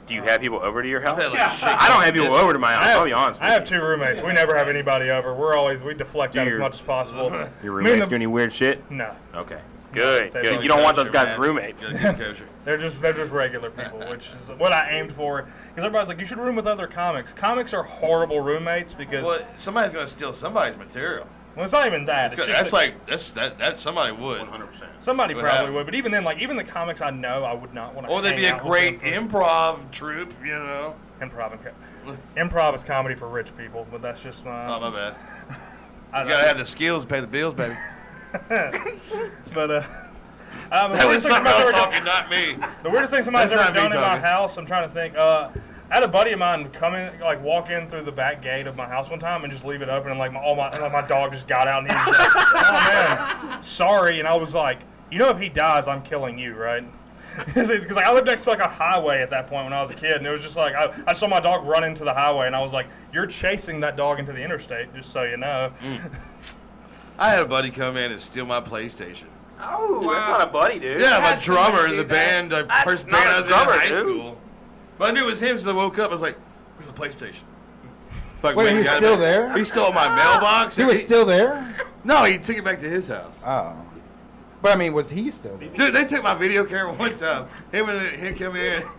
E: Do you have people over to your house?
A: I've had, like,
E: I don't have people over to my house. I'll be honest with
K: I
E: you.
K: have 2 roommates. We never have anybody over. We deflect that as
E: Your-
K: much as possible.
E: Your
K: Me and
E: roommates do any weird shit?
K: No.
E: Okay. Good.
K: They
E: Good.
K: really
E: You don't want those
A: kosher,
E: guys
A: man.
E: roommates.
A: You gotta keep kosher.
K: They're just regular people, which is what I aimed for. Because everybody's like, you should room with other comics. Comics are horrible roommates because
A: Well, somebody's gonna steal somebody's material.
K: well, it's not even that. It's just
A: That's somebody would.
E: 100%.
K: somebody
A: would
K: probably
A: happen.
K: would, but even then, like even the comics I know, I would not want to.
A: Or they'd be a great improv troupe, you know.
K: Improv is comedy for rich people, but that's just my.
A: Oh, my bad.
K: I
A: You gotta have the skills to pay the bills, baby.
K: But
A: That
K: the
A: was
K: weirdest thing
A: somebody
K: somebody's
A: else
K: ever
A: talking, not me.
K: The weirdest thing somebody's
A: That's
K: ever
A: not me
K: done in my
A: talking.
K: house, I'm trying to think. I had a buddy of mine walk in through the back gate of my house one time and just leave it open, and my dog just got out and he was like, "Oh man, sorry," and I was like, "You know, if he dies, I'm killing you, right?" Because I lived next to like a highway at that point when I was a kid, and it was just like I saw my dog run into the highway, and I was like, "You're chasing that dog into the interstate, just so you know."
A: I had a buddy come in and steal my PlayStation.
E: Oh, that's not a buddy, dude.
A: Yeah, my
D: Had
A: drummer
D: somebody
A: in the
D: do that.
A: band, first
E: not
A: band
E: a
A: I was
E: drummer,
A: in high
E: dude.
A: school. But I knew it was him, so I woke up. I was like, "Where's the PlayStation?" Fuck,
C: Wait,
A: man,
C: he's
A: got it
C: still
A: back.
C: there?
A: He's still in my mailbox.
C: He was still there?
A: No, he took it back to his house.
C: Oh. But I mean, was he still there?
A: Dude, they took my video camera one time. Him come in. Him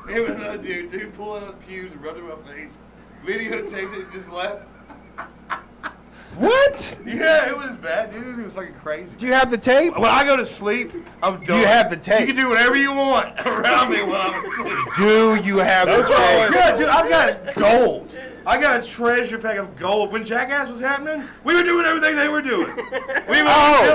A: and another dude pull out the pews and rubbed it in my face. Videotaped it and just left.
C: What?
A: Yeah, it was bad, dude. It was fucking crazy.
C: Do you have the tape?
A: When I go to sleep, I'm done.
C: Do you have the tape?
A: You can do whatever you want around me while I'm asleep.
C: Do you have the tape?
A: Yeah, dude, I've got gold. I got a treasure pack of gold. When Jackass was happening, we were doing everything they were doing. We filmed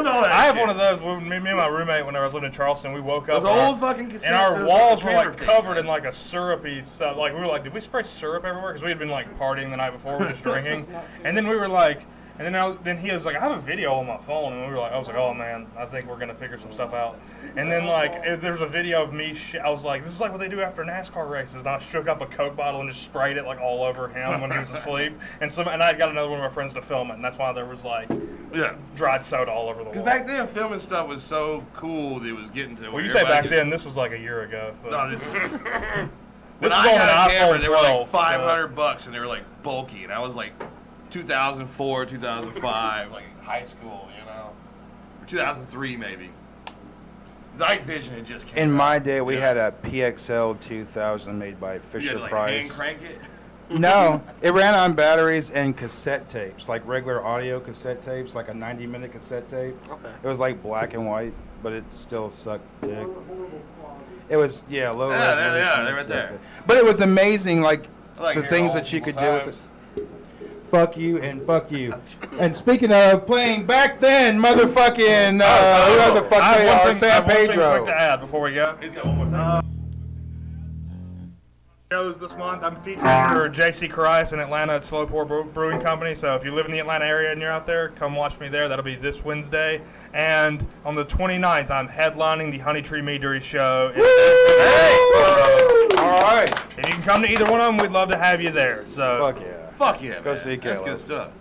A: all that
K: I have
A: shit.
K: one of those. Me and my roommate, when I was living in Charleston, we woke up
A: Those old fucking cassettes.
K: and our
A: those
K: walls were
A: camera
K: like
A: things,
K: covered
A: man.
K: in like a syrupy stuff. Like we were like, did we spray syrup everywhere? Because we had been like partying the night before, we were just drinking. And then we were like, and then he was like, I have a video on my phone, and we were like, I was like, oh man, I think we're gonna figure some stuff out. And then like, if there was a video of me, I was like, this is like what they do after NASCAR races. And I shook up a Coke bottle and just sprayed it like all over him when he was asleep. And I got another one of my friends to film it, and that's why there was like, dried soda all over the wall.
A: Because back then, filming stuff was so cool that it was getting to.
K: Well, you say back then, this was like a year ago. But.
A: No, this.
K: This
A: When
K: is
A: I
K: on
A: got
K: an
A: a camera,
K: iPhone
A: they were like
K: 12,
A: $500 and they were like bulky, and I was like 2004, 2005, like high school, you know, or 2003 maybe. Night Vision had just came
C: In
A: out.
C: my day, we had a PXL 2000 made by
A: You
C: Fisher
A: had to, like,
C: Price.
A: hand crank it.
C: No, it ran on batteries and cassette tapes, like regular audio cassette tapes, like a 90-minute cassette tape.
E: Okay.
C: It was like black and white, but it still sucked dick. It was, low
A: Yeah,
C: resolution.
A: they're right there.
C: Dick. But it was amazing, like
A: I like
C: the
A: hearing
C: things
A: old
C: that you could
A: people
C: do with it. Fuck you and fuck you. And speaking of playing back then, motherfucking, who has the fuck
K: I have one
C: San
K: thing
C: Pedro.
K: quick to add before we go.
A: He's got one more thing.
K: Shows this month. I'm featuring for J.C. Krash in Atlanta at Slow Pour Brewing Company. So if you live in the Atlanta area and you're out there, come watch me there. That'll be this Wednesday. And on the 29th, I'm headlining the Honey Tree Meadery show.
C: All right.
K: If you can come to either one of them, we'd love to have you there. So
C: Fuck yeah.
A: Fuck yeah,
C: Go
A: man.
C: see
A: That's
C: Caleb.
A: good stuff.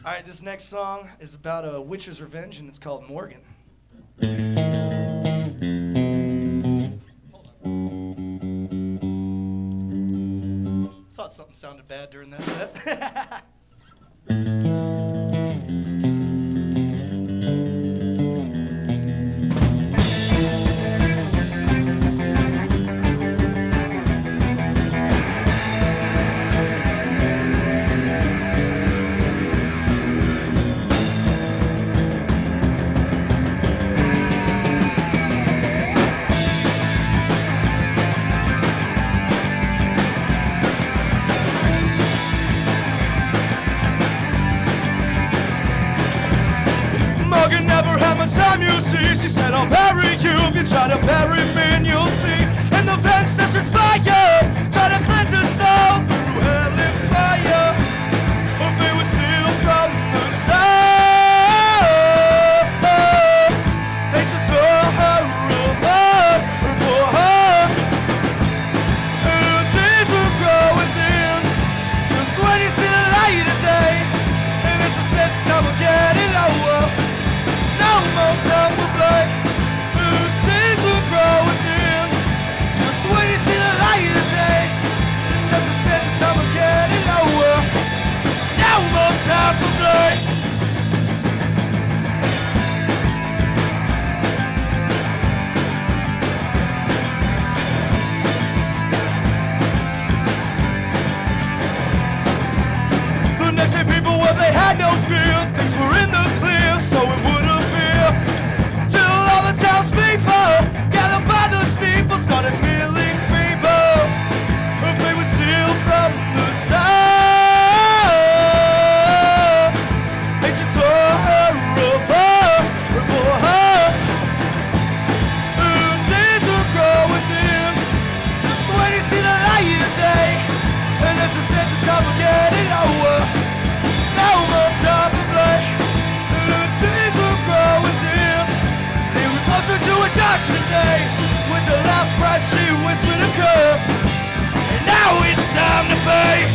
I: All right, this next song is about a witch's revenge, and it's called Morgan. thought something sounded bad during that set. She said, I'll bury you if you try to bury me, and you'll see. In the vents that transpire, try to cleanse us all through hell and fire. But they were sealed from the start. Hatred tore her apart, her heart. And her days will grow within, just when you see the light of day. And it's a sense of time we're getting lower. No more time for blood. New days will grow within. Just when you see the light of day. And that's a sense of time we're getting lower. No more time for blood. The next day people, well, they had no fear. Things were in the clear, so it would appear. Till all the townspeople gathered by the steeple started feeling feeble. But they were sealed from the start. Hatred tore her apart, her heart. And days will grow within, just when you see the light of day. And there's a sense of time we're getting lower. No more time for blood. And days will grow within. They were closer to a judgment day. With the last price she whispered a curse. And now it's time to pay.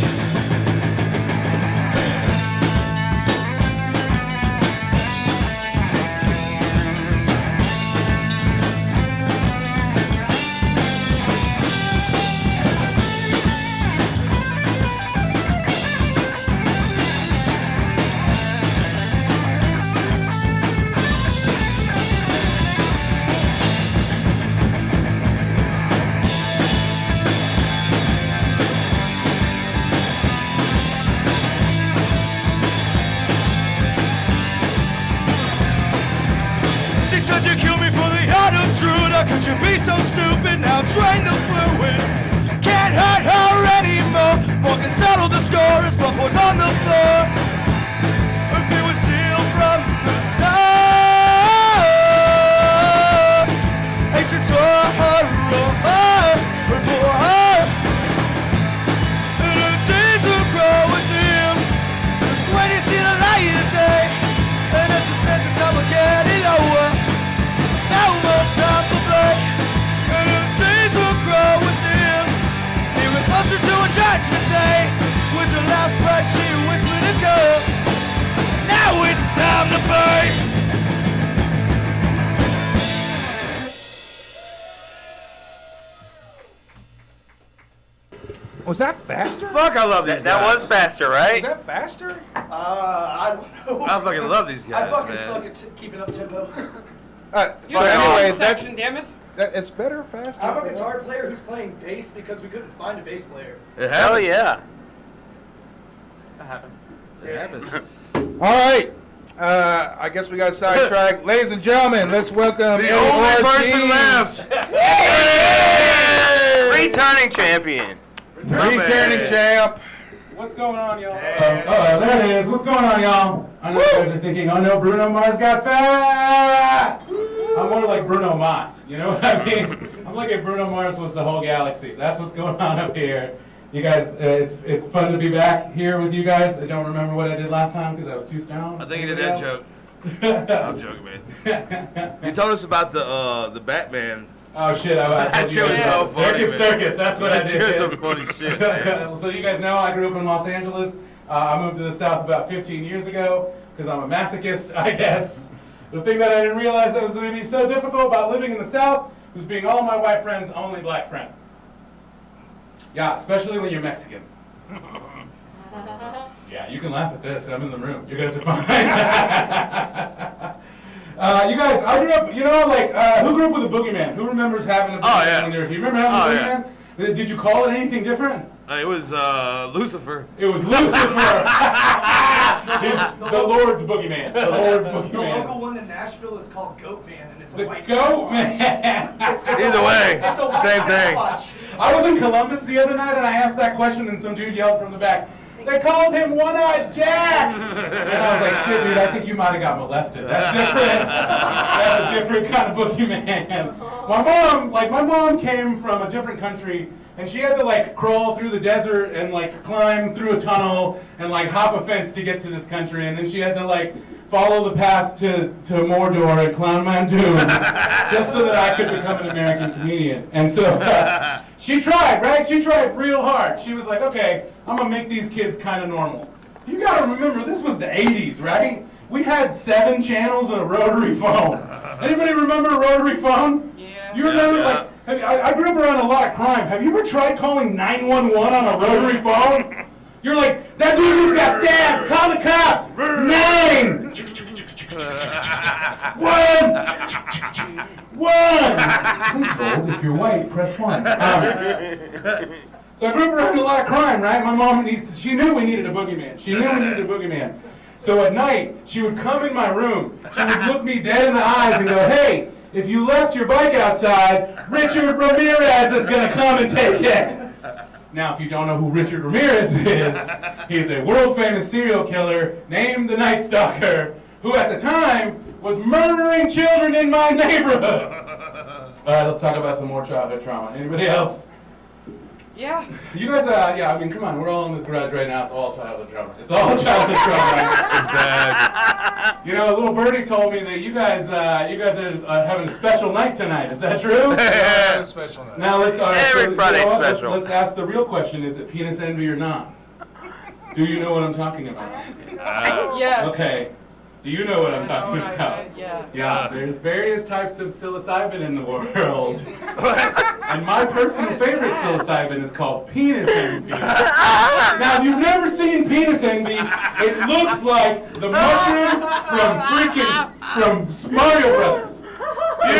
I: She said you killed me for the attitude. How could you be so stupid? Now drain the fluid. Can't hurt her anymore. More can settle the score as blood pours on the floor. If it was sealed from the start. Hatred tore her apart, her poor heart. And her days will grow within, just when you see the light of day. And as the sense of time we're getting lower. No more time for blood. And her days will grow within. Even closer to a judgment day. With the last breath she whispered a curse. Now it's time to pay.
C: Was that faster?
A: Fuck, I love these
E: That
A: guys.
E: was faster, right?
C: Was that faster?
I: I don't know.
A: I fucking love these guys,
I: I fucking
A: man.
I: suck at keeping up tempo.
C: So anyway,
D: Section, damn it.
C: it's better faster.
I: I'm a guitar player who's playing bass because we couldn't find a bass player.
A: It
E: Hell
A: happens.
E: yeah.
J: That happens.
A: It happens.
C: All right. I guess we got sidetracked. Ladies and gentlemen, let's welcome
A: The only person
C: Ortiz.
A: left.
E: Returning champion.
C: Returning champ.
H: What's going on, y'all? There it is. What's going on, y'all? I know you guys are thinking, oh no, Bruno Mars got fat! I'm more like Bruno Mars, you know what I mean? I'm like if Bruno Mars was the whole galaxy. That's what's going on up here. You guys, it's fun to be back here with you guys. I don't remember what I did last time because I was too stoned.
A: I think you did that joke. I'm joking, man. You told us about the Batman.
H: Oh shit! I
A: That
H: told you
A: shit was
H: guys.
A: so funny, man.
H: Circus. That's what I
A: That
H: did.
A: shit was
H: man.
A: some funny shit, man.
H: So you guys know I grew up in Los Angeles. I moved to the South about 15 years ago because I'm a masochist, I guess. The thing that I didn't realize that was going to be so difficult about living in the South was being all my white friends' only black friend. Yeah, especially when you're Mexican.
C: Yeah, you can laugh at this. I'm in the room. You guys are fine. You guys, I grew up, who grew up with a boogeyman? Who remembers having a boogeyman when they were here? You remember having a boogeyman? Yeah. Did you call it anything different?
A: It was Lucifer.
C: It was Lucifer. The Lord's boogeyman. The Lord's boogeyman.
L: The local one in Nashville is called Goat Man, and it's a white
C: Goat Man.
A: Either way, same thing.
C: I was in Columbus the other night, and I asked that question, and some dude yelled from the back, "They called him One-Eyed Jack!" And I was like, shit, dude, I think you might have got molested. That's different. That's a different kind of boogeyman. My mom came from a different country, and she had to, crawl through the desert and, climb through a tunnel and, hop a fence to get to this country. And then she had to, follow the path to Mordor and climb Mount Doom just so that I could become an American comedian. And so she tried, right? She tried real hard. She was like, okay, I'm going to make these kids kind of normal. You got to remember, this was the 80s, right? We had 7 channels and a rotary phone. Anybody remember a rotary phone? Yeah. You remember, I grew up around a lot of crime. Have you ever tried calling 911 on a rotary phone? You're like, that dude just got stabbed. Call the cops. 9. 1. Please hold. If you're white, press 1. So I grew up around a lot of crime, right? My mom, she knew we needed a boogeyman. So at night, she would come in my room. She would look me dead in the eyes and go, hey, if you left your bike outside, Richard Ramirez is going to come and take it. Now, if you don't know who Richard Ramirez is, he's a world-famous serial killer named the Night Stalker, who at the time was murdering children in my neighborhood. All right, let's talk about some more childhood trauma. Anybody else?
D: Yeah.
C: You guys, come on, we're all in this garage right now. It's all childhood trauma. It's all childhood trauma.
A: It's bad.
C: A little birdie told me that you guys are having a special night tonight. Is that true?
A: Yeah, a special night.
C: Now let's
E: Every Friday special.
C: Let's ask the real question: is it penis envy or not? Do you know what I'm talking about?
D: Yes.
C: Okay. Do you know what I'm talking about? Yeah, there's various types of psilocybin in the world. And my personal favorite psilocybin is called penis envy. Now, if you've never seen penis envy, it looks like the mushroom from Mario Brothers. You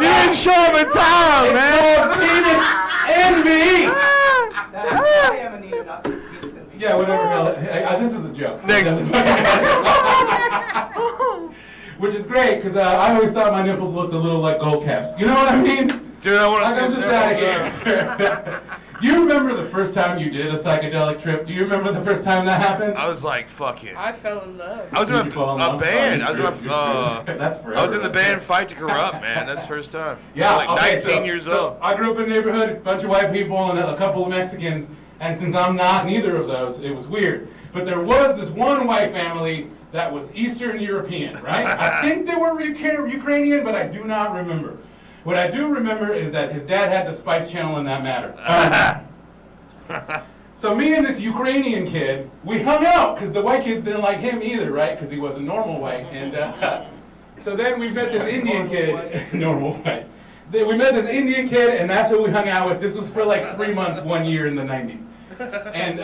A: didn't show up in time, man.
C: Penis envy.
L: Not penis envy.
C: Yeah, whatever. This is a joke.
A: Next.
C: Which is great, because I always thought my nipples looked a little like gold caps. You know what I mean?
A: Dude, I want to
C: I'm just out of here. Do you remember the first time you did a psychedelic trip? Do you remember the first time that happened?
A: I was like, fuck it.
D: I fell in love.
A: I was in a band. I was in the band Fight to Corrupt, man. That's the first time.
C: Yeah,
A: I was 19 years old.
C: I grew up in a neighborhood, a bunch of white people and a couple of Mexicans. And since I'm not neither of those, it was weird. But there was this one white family that was Eastern European, right? I think they were Ukrainian, but I do not remember. What I do remember is that his dad had the Spice Channel in that matter. So me and this Ukrainian kid, we hung out, because the white kids didn't like him either, right? Because he wasn't normal white. And so then we met this Indian kid, normal white. We met this Indian kid, and that's who we hung out with. This was for 3 months, 1 year in the 90s. And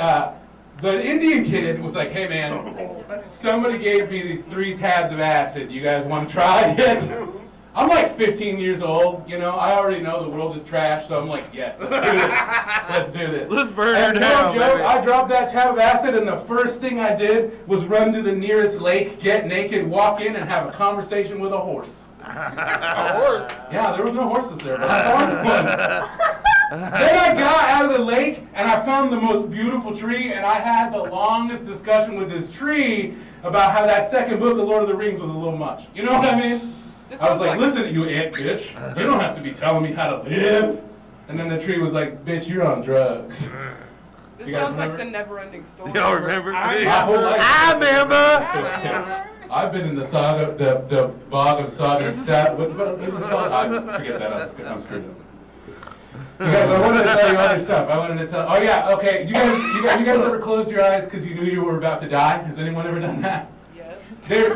C: the Indian kid was like, hey man, somebody gave me these 3 tabs of acid. You guys want to try it? I'm 15 years old, I already know the world is trash, so I'm like, yes, let's do this.
A: Let's burn her down,
C: no joke, I dropped that tab of acid, and the first thing I did was run to the nearest lake, get naked, walk in, and have a conversation with a horse.
A: A horse?
C: Yeah, there was no horses there, but I found one. Then I got out of the lake, and I found the most beautiful tree, and I had the longest discussion with this tree about how that second book of Lord of the Rings was a little much. You know what I mean? I was like, listen, you ant bitch, you don't have to be telling me how to live. And then the tree was like, bitch, you're on drugs.
D: This sounds like the never-ending story.
A: Y'all remember?
C: My whole life.
A: I remember.
C: I've been in the saga, the bog of saga. What is it called? I forget that. I'm screwed up. You guys, I wanted to tell you other stuff. Oh yeah, okay. You guys ever closed your eyes because you knew you were about to die? Has anyone ever done that?
D: Yes.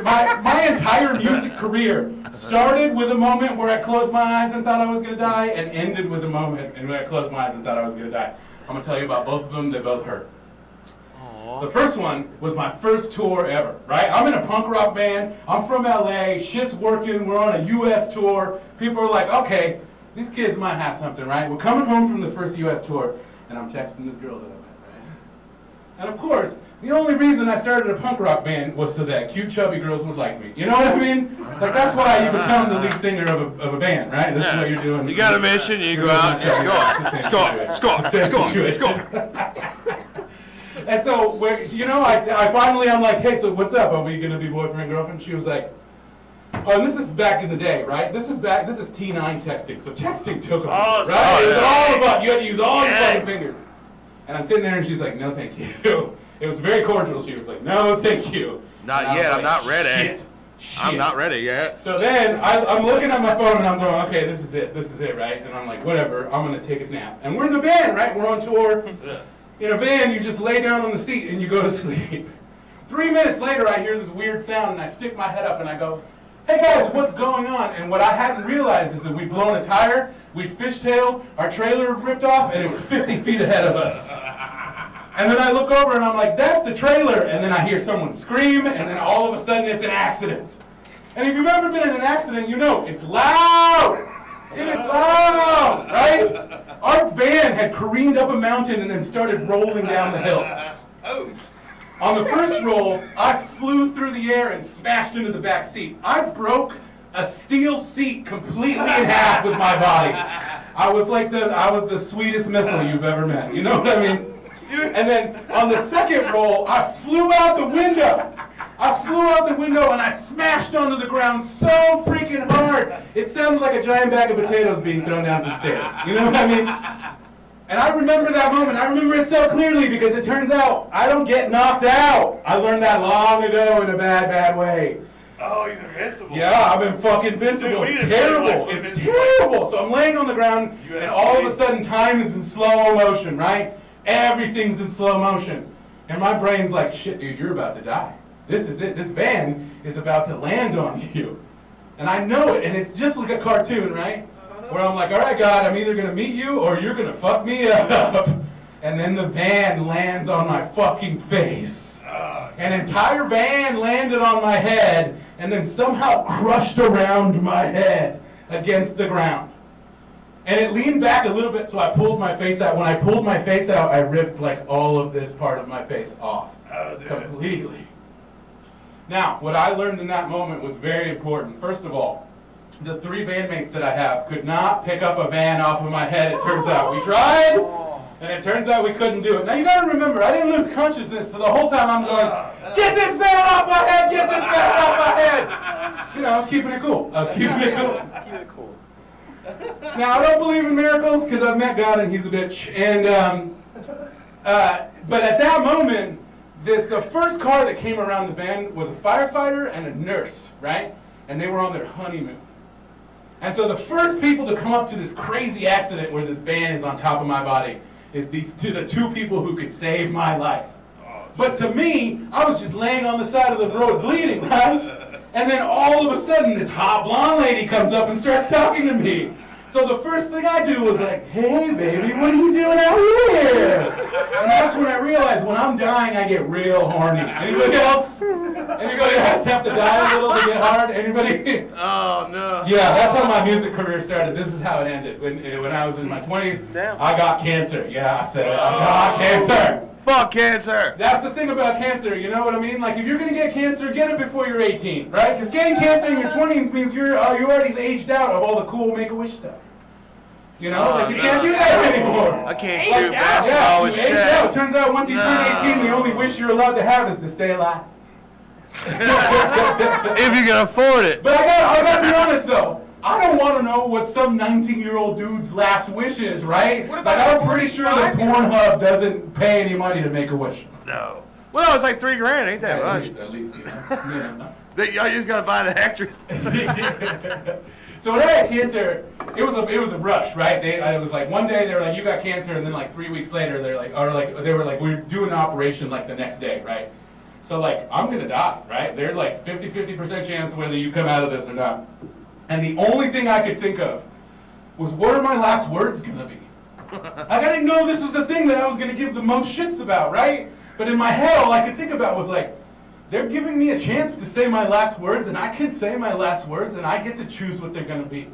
C: My entire music career started with a moment where I closed my eyes and thought I was going to die, and ended with a moment where I closed my eyes and thought I was going to die. I'm gonna tell you about both of them. They both hurt. The first one was my first tour ever, right? I'm in a punk rock band. I'm from LA. Shit's working. We're on a U.S. tour. People are like, okay, these kids might have something, right? We're coming home from the first U.S. tour, and I'm texting this girl that I met, right? And of course, the only reason I started a punk rock band was so that cute, chubby girls would like me. You know what I mean? Like, that's why you become the lead singer of a band, right? This is what you're doing.
A: You got a mission, you go out and score.
C: And so, you know, I finally, I'm like, hey, so what's up? Are we going to be boyfriend, girlfriend? She was like, oh, and this is back in the day, right? This is T9 texting. So texting took a minute, right? It was all about, you had to use all your fucking fingers. And I'm sitting there and she's like, no, thank you. It was very cordial. She was like, no, thank you.
A: Not yet, I'm not ready.
C: Shit.
A: I'm not ready yet.
C: So then I'm looking at my phone and I'm going, okay, this is it, right? And I'm like, whatever, I'm going to take a nap. And we're in the van, right? We're on tour. In a van, you just lay down on the seat and you go to sleep. 3 minutes later, I hear this weird sound and I stick my head up and I go, hey guys, what's going on? And what I hadn't realized is that we'd blown a tire, we'd fishtailed, our trailer ripped off, and it was 50 feet ahead of us. And then I look over and I'm like, that's the trailer. And then I hear someone scream, and then all of a sudden it's an accident. And if you've ever been in an accident, you know it's loud. It is loud, right? Our van had careened up a mountain and then started rolling down the hill. On the first roll, I flew through the air and smashed into the back seat. I broke a steel seat completely in half with my body. I was the sweetest missile you've ever met. You know what I mean? And then on the second roll, I flew out the window. And I smashed onto the ground so freaking hard. It sounded like a giant bag of potatoes being thrown down some stairs. You know what I mean? And I remember that moment. I remember it so clearly because it turns out I don't get knocked out. I learned that long ago in a bad, bad way.
A: Oh, he's invincible.
C: Yeah, I've been fucking invincible. It's terrible. It's terrible. So I'm laying on the ground, and all of a sudden time is in slow motion, right? Everything's in slow motion. And my brain's like, shit, dude, you're about to die. This is it. This van is about to land on you. And I know it, and it's just like a cartoon, right? Where I'm like, all right, God, I'm either going to meet you or you're going to fuck me up. And then the van lands on my fucking face. An entire van landed on my head and then somehow crushed around my head against the ground. And it leaned back a little bit, so I pulled my face out. When I pulled my face out, I ripped like all of this part of my face off. Completely. Now, what I learned in that moment was very important. First of all, the 3 bandmates that I have could not pick up a van off of my head, it turns out. We tried, and it turns out we couldn't do it. Now, you gotta remember, I didn't lose consciousness, so the whole time I'm going, get this van off my head, get this van off my head! You know, I was keeping it cool.
E: Keep it cool.
C: Now, I don't believe in miracles, because I've met God, and he's a bitch. And, but at that moment, the first car that came around the bend was a firefighter and a nurse, right? And they were on their honeymoon. And so the first people to come up to this crazy accident where this van is on top of my body is the 2 people who could save my life. But to me, I was just laying on the side of the road bleeding, right? And then all of a sudden, this hot blonde lady comes up and starts talking to me. So the first thing I do was like, hey baby, what are you doing out here? And that's when I realized when I'm dying, I get real horny. Anybody else? Anybody else have to die a little to get hard? Anybody?
A: Oh no.
C: Yeah, that's how my music career started. This is how it ended. When I was in my 20s, I got cancer. Yeah, I said it. I got cancer.
A: Fuck cancer.
C: That's the thing about cancer, you know what I mean? Like, if you're going to get cancer, get it before you're 18, right? Because getting cancer in your 20s means you're already aged out of all the cool Make-A-Wish stuff. You know? Like, you can't do that anymore.
A: I can't shoot basketball with shit.
C: It turns out once you turn 18, the only wish you're allowed to have is to stay alive.
A: If you can afford it.
C: But I gotta be honest, though. I don't want to know what some 19-year-old dude's last wish is, right? Like, I'm pretty sure that Pornhub doesn't pay any money to make a wish.
A: No. Well, no, it's like $3,000, ain't that much?
C: At least, you know.
A: I just gotta buy the actress.
C: So when I had cancer, it was a rush, right? It was like one day they were like, you got cancer, and then like 3 weeks later they were like, we're doing an operation like the next day, right? So like, I'm gonna die, right? There's like 50% chance whether you come out of this or not. And the only thing I could think of was, what are my last words gonna be? Like, I didn't know this was the thing that I was going to give the most shits about, right? But in my head, all I could think about was like, they're giving me a chance to say my last words, and I can say my last words, and I get to choose what they're going to be,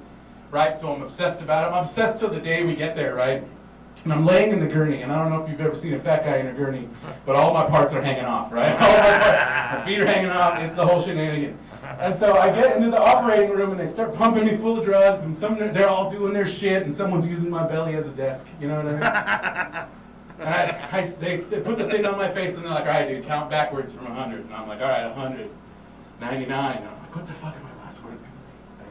C: right? So I'm obsessed about it. I'm obsessed till the day we get there, right? And I'm laying in the gurney, and I don't know if you've ever seen a fat guy in a gurney, but all my parts are hanging off, right? All my feet are hanging off. It's the whole shenanigan. And so I get into the operating room, and they start pumping me full of drugs, and they're all doing their shit, and someone's using my belly as a desk. You know what I mean? And they put the thing on my face, and they're like, all right, dude, count backwards from 100. And I'm like, all right, 100, 99. And I'm like, what the fuck are my last words going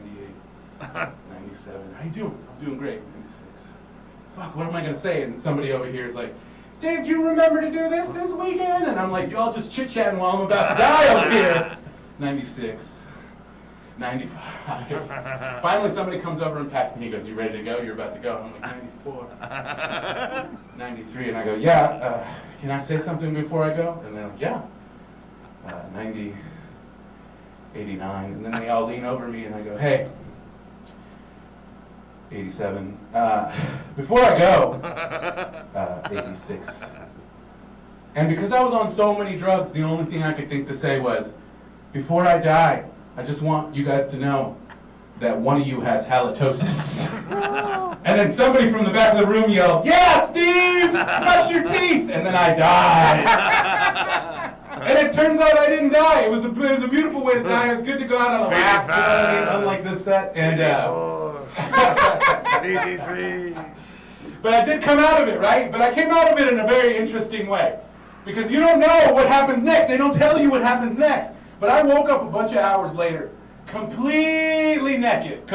C: to be? 98, 97. How you doing? I'm doing great. 96. Fuck, what am I going to say? And somebody over here is like, Steve, do you remember to do this weekend? And I'm like, y'all just chit-chatting while I'm about to die over here. 96. 95. Finally, somebody comes over and passes me. He goes, you ready to go? You're about to go. I'm like, 94. 93. And I go, yeah, can I say something before I go? And they're like, yeah. 90, 89. And then they all lean over me and I go, hey, 87. Before I go, 86. And because I was on so many drugs, the only thing I could think to say was, before I die, I just want you guys to know that one of you has halitosis. And then somebody from the back of the room yelled, yeah, Steve, brush your teeth. And then I died. And it turns out I didn't die. It was a beautiful way to die. It was good to go out on a laugh, you know what I mean? Unlike this set. And
A: 83.
C: But I did come out of it, right? But I came out of it in a very interesting way. Because you don't know what happens next. They don't tell you what happens next. But I woke up a bunch of hours later, completely naked,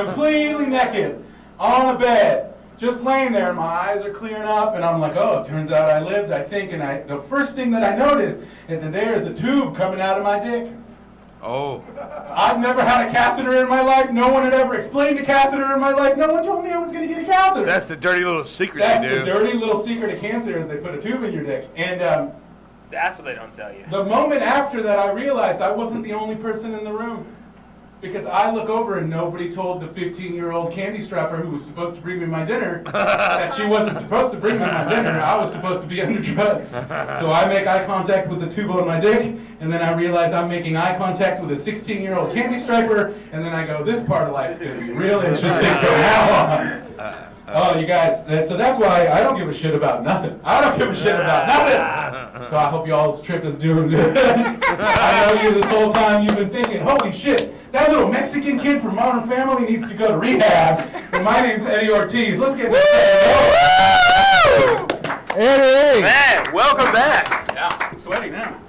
C: on a bed, just laying there. My eyes are clearing up, and I'm like, oh, it turns out I lived, I think. And the first thing that I noticed is that there is a tube coming out of my dick.
A: Oh.
C: I've never had a catheter in my life. No one had ever explained a catheter in my life. No one told me I was going to get a catheter.
A: That's the dirty little secret
C: That's
A: they do.
C: the dirty little secret of cancer is they put a tube in your dick. And
E: that's what they don't tell you.
C: the moment after that, I realized I wasn't the only person in the room. Because I look over and nobody told the 15-year-old candy strapper who was supposed to bring me my dinner that she wasn't supposed to bring me my dinner. I was supposed to be under drugs. So I make eye contact with the tube on my dick, and then I realize I'm making eye contact with a 16-year-old candy striper, and then I go, this part of life's going to be real interesting from now on. Oh, you guys, so that's why I don't give a shit about nothing. I don't give a shit about nothing. So I hope y'all's trip is doing good. I know you this whole time you've been thinking, holy shit, that little Mexican kid from Modern Family needs to go to rehab. And my name's Eddie Ortiz. Let's get this thing going.
I: Eddie!
E: Man, welcome back.
C: Yeah, I'm sweaty now.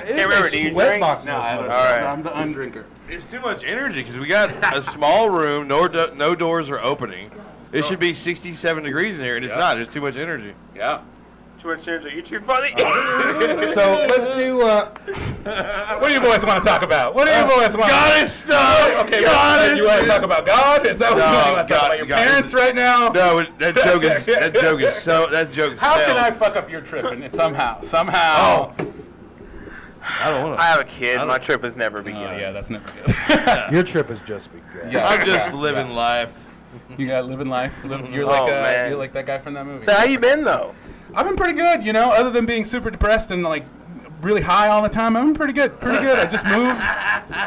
I: It is
E: remember,
I: a
E: do you
I: sweat
E: drink?
I: box.
E: No, I don't.
C: All right. I'm the undrinker.
A: It's too much energy because we got a small room, no doors are opening. It should be 67 degrees in here, and it's not. There's too much energy.
C: Yeah.
E: Too much energy. You're too funny.
I: So let's do.
C: What do you boys want to talk about? What do you boys want?
A: God is stuff.
C: Okay,
A: God
C: you want to talk about God? Is that what you want to talk about? Your parents right now?
A: No, that joke is
C: How can I fuck up your trip? And somehow.
A: Oh. I don't want to.
E: I have a kid. My trip has never been good.
C: Yeah, that's never good.
I: Your trip has just begun.
C: Yeah.
A: I'm just living life.
C: You got living life. You're like that guy from that movie.
E: So how you been though?
C: I've been pretty good, you know, other than being super depressed and like really high all the time. I've been pretty good. I just moved.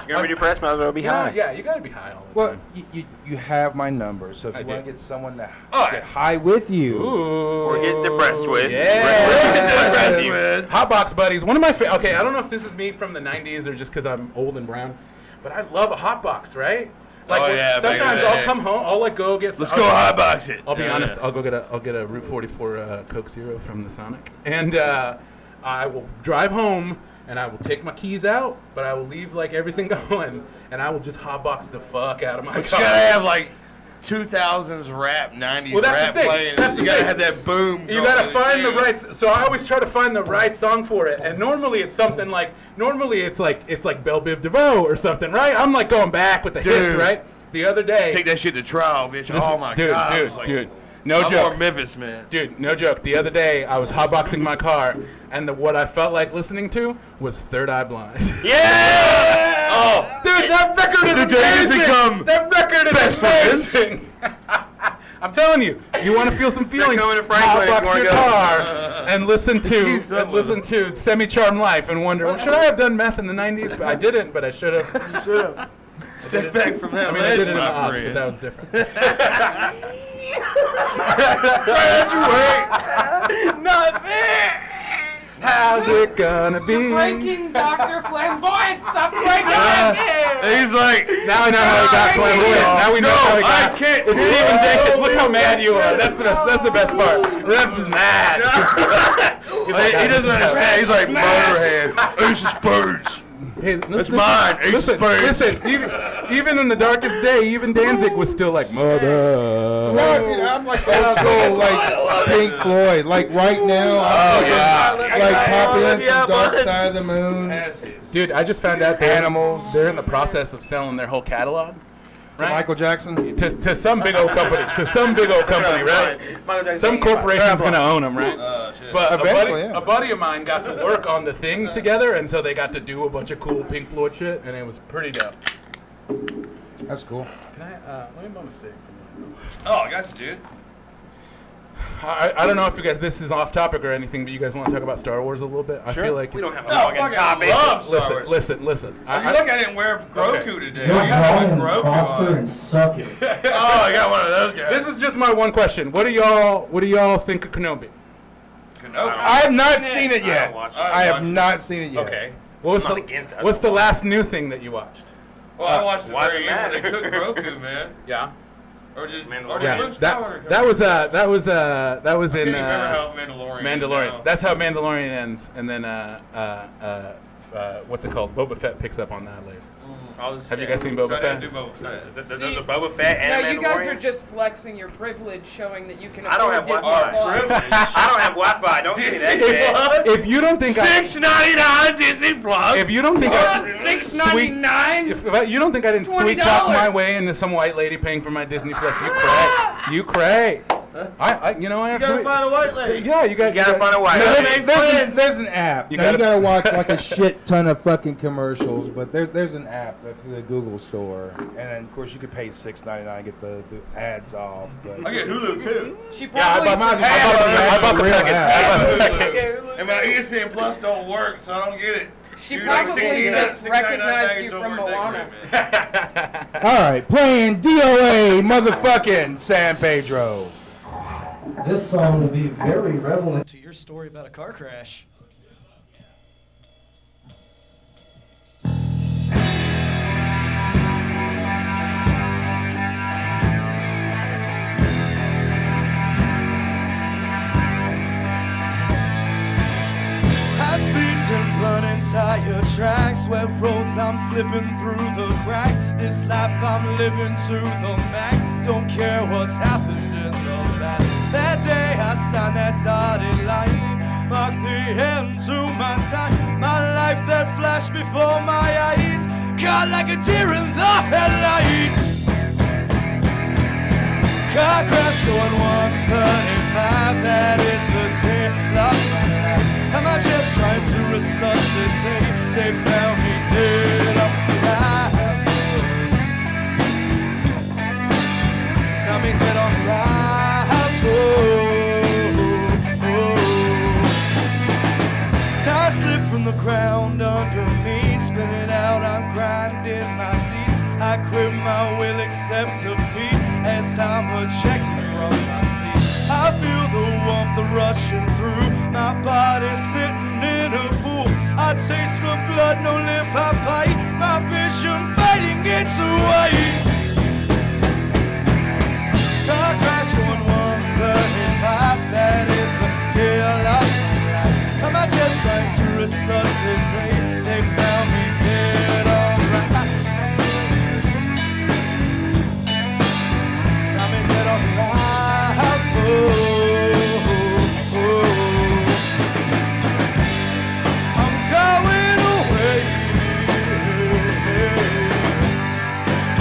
E: You're gonna be depressed, might as well be high.
C: Yeah, you gotta be high all the
I: Well,
C: time.
I: you have my number, so if
C: I
I: you
C: do.
I: want to get someone to
C: Oh,
I: get high with you,
E: Or get depressed with.
C: Yeah. Hot box buddies. One of my okay, I don't know if this is me from the 90s or just because I'm old and brown, but I love a hot box, right? Like sometimes I'll come home, I'll like go get.
A: Let's go hot box it.
C: I'll be honest. I'll get a Route 44 Coke Zero from the Sonic, and I will drive home and I will take my keys out, but I will leave like everything going, and I will just hotbox the fuck out of my car.
A: But you gotta have like 2000s rap, 90s rap playing. You gotta have that boom.
C: You gotta find the right. So I always try to find the right song for it, and normally it's something like it's like Belle Biv DeVoe or something, right? I'm like going back with the hits, right? The other day,
A: take that shit to trial, bitch. Oh my god,
C: dude. No
A: I'm
C: joke.
A: more Memphis, man.
C: Dude, no joke. The other day, I was hotboxing my car, and what I felt like listening to was Third Eye Blind.
A: Yeah!
C: Oh, dude, that record is amazing. That record is amazing. I'm telling you, you want to feel some feelings.
E: coming to Franklin,
C: Hotbox
E: you wanna
C: your
E: go.
C: car and listen to Semi-Charmed Life and wonder, well, should I have done meth in the 90s? But I didn't, but I should have. You should have.
A: Step back from that.
C: I mean, I did it in the odds, but that was different.
A: Graduate.
E: Nothing.
C: How's it gonna be?
D: Breaking Dr. Flamboyant. Stop breaking it.
A: He's like,
C: Now I know how he got flamboyant. Now we know how he got.
A: I can't.
C: It's Stephen Jenkins. Look how mad you are. That's the best. That's the best part. Rev's is mad.
A: He doesn't understand. He's like, Motorhead. Ace of Spades.
C: Hey,
A: That's mine. Ace of Spades.
C: Listen. Even in the darkest day, even Danzig was still like, mother.
M: No, dude, I'm like old school, like Pink Floyd. Like right now, like Populous and Dark Side of the Moon.
C: Dude, I just found out Animals. They're in the process of selling their whole catalog. Right?
M: Michael Jackson?
C: To some big old company. Right? Some corporation's gonna own them, right? But a buddy of mine got to work on the thing together, and so they got to do a bunch of cool Pink Floyd shit, and it was pretty dope.
M: That's cool.
C: Can I? Let me bum a cig.
A: Oh, I got you, dude.
C: I don't know if you guys, this is off topic or anything, but you guys want to talk about Star Wars a little bit? I feel like
E: we don't have a
A: fucking
E: fucking topic.
A: Love
C: Listen.
A: You think I didn't wear Grogu today?
H: You're
A: I got my
H: wrong,
A: Grogu
H: prosper
A: on.
H: and suck it.
A: Oh, I got one of those guys.
C: This is just my one question. What do y'all think of Kenobi?
M: I have not seen it yet. I have not seen it yet.
C: Okay. What's the last new thing that you watched?
A: Well, I watched the very end when they took Grogu, man.
C: Yeah.
A: Or did Luke
C: Skywalker that was in
A: remember how Mandalorian.
C: Mandalorian. That's how Mandalorian ends, and then what's it called? Boba Fett picks up on that later. Have you guys seen Boba Fett?
E: There's a Boba Fett and
D: No,
E: a
D: you guys
E: Mandalorian?
D: are just flexing your privilege, showing that you can
E: I don't
D: afford
E: have
D: Disney
E: Wi-Fi.
D: Plus.
E: I don't have Wi-Fi. Don't give me that shit.
C: If you don't think
A: $6.99 Disney Plus.
C: If you don't think
D: $6.99.
C: If you don't think I didn't sweet talk my way into some white lady paying for my Disney Plus, you cray. I have
A: You gotta find a white lady.
C: Yeah, you gotta
E: find a white
C: lady.
M: There's an app. You gotta watch like a shit ton of fucking commercials, but there's an app through the Google store, and then of course you could pay $6.99 and get the ads off. But
A: I get Hulu too.
D: She probably
C: I bought the package.
A: And my ESPN Plus don't work, so I don't get it.
D: She probably just recognized you from Moana.
M: all right, playing DOA, motherfucking San Pedro.
G: This song will be very relevant to your story about a car crash. High speeds and running tire tracks, wet roads, I'm slipping through the cracks. This life I'm living to the max, don't care what's happened in the past. That day I signed that dotted line, marked the end to my time. My life that flashed before my eyes, caught like a deer in the headlights. Car crash going 135, that is the day of my life. Am I just trying to resuscitate? They found me dead up alive. Found me dead on alive. Tire slipped from the ground under me, spinning out, I'm grinding my teeth. I quit my will except defeat as I'm ejected from my seat. I feel the warmth rushing through my body, sitting in a pool. I taste the blood, no lip I bite. My vision fading into white. Car crash going 135, that is the deal of my life. Am I just trying to resuscitate? They found me dead, alright. Found me dead, alright. I'm going away. I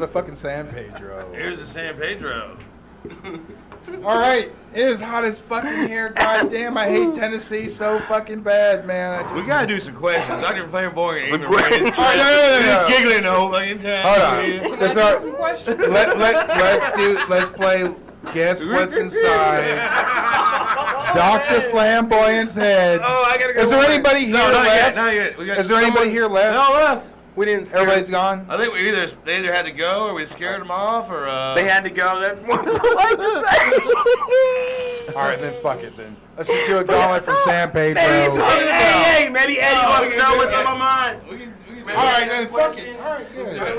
M: to fucking San Pedro.
A: Here's the San Pedro.
M: All right, it is hot as fucking here. God damn, I hate Tennessee so fucking bad, man.
A: We gotta do some questions. Dr. Flamboyant ain't even
M: questions.
A: ready.
M: No.
A: He's giggling the whole fucking time.
M: Hold on. Let's start. Let's play Guess What's Inside Dr. Flamboyant's head.
A: Oh, I gotta go.
M: Is there anybody here left?
A: Not yet.
M: Is there anybody here left?
A: No left.
E: We didn't scare
M: Everybody's
E: them.
M: gone?
A: I think they either had to go or we scared them off or
E: They had to go. That's what I like to say.
M: All right, then fuck it then. Let's just do a gauntlet from San Pedro.
E: Hey, maybe Eddie wants to know what's on my mind.
M: All right, then fuck it. All right, good.
E: You
M: Oh,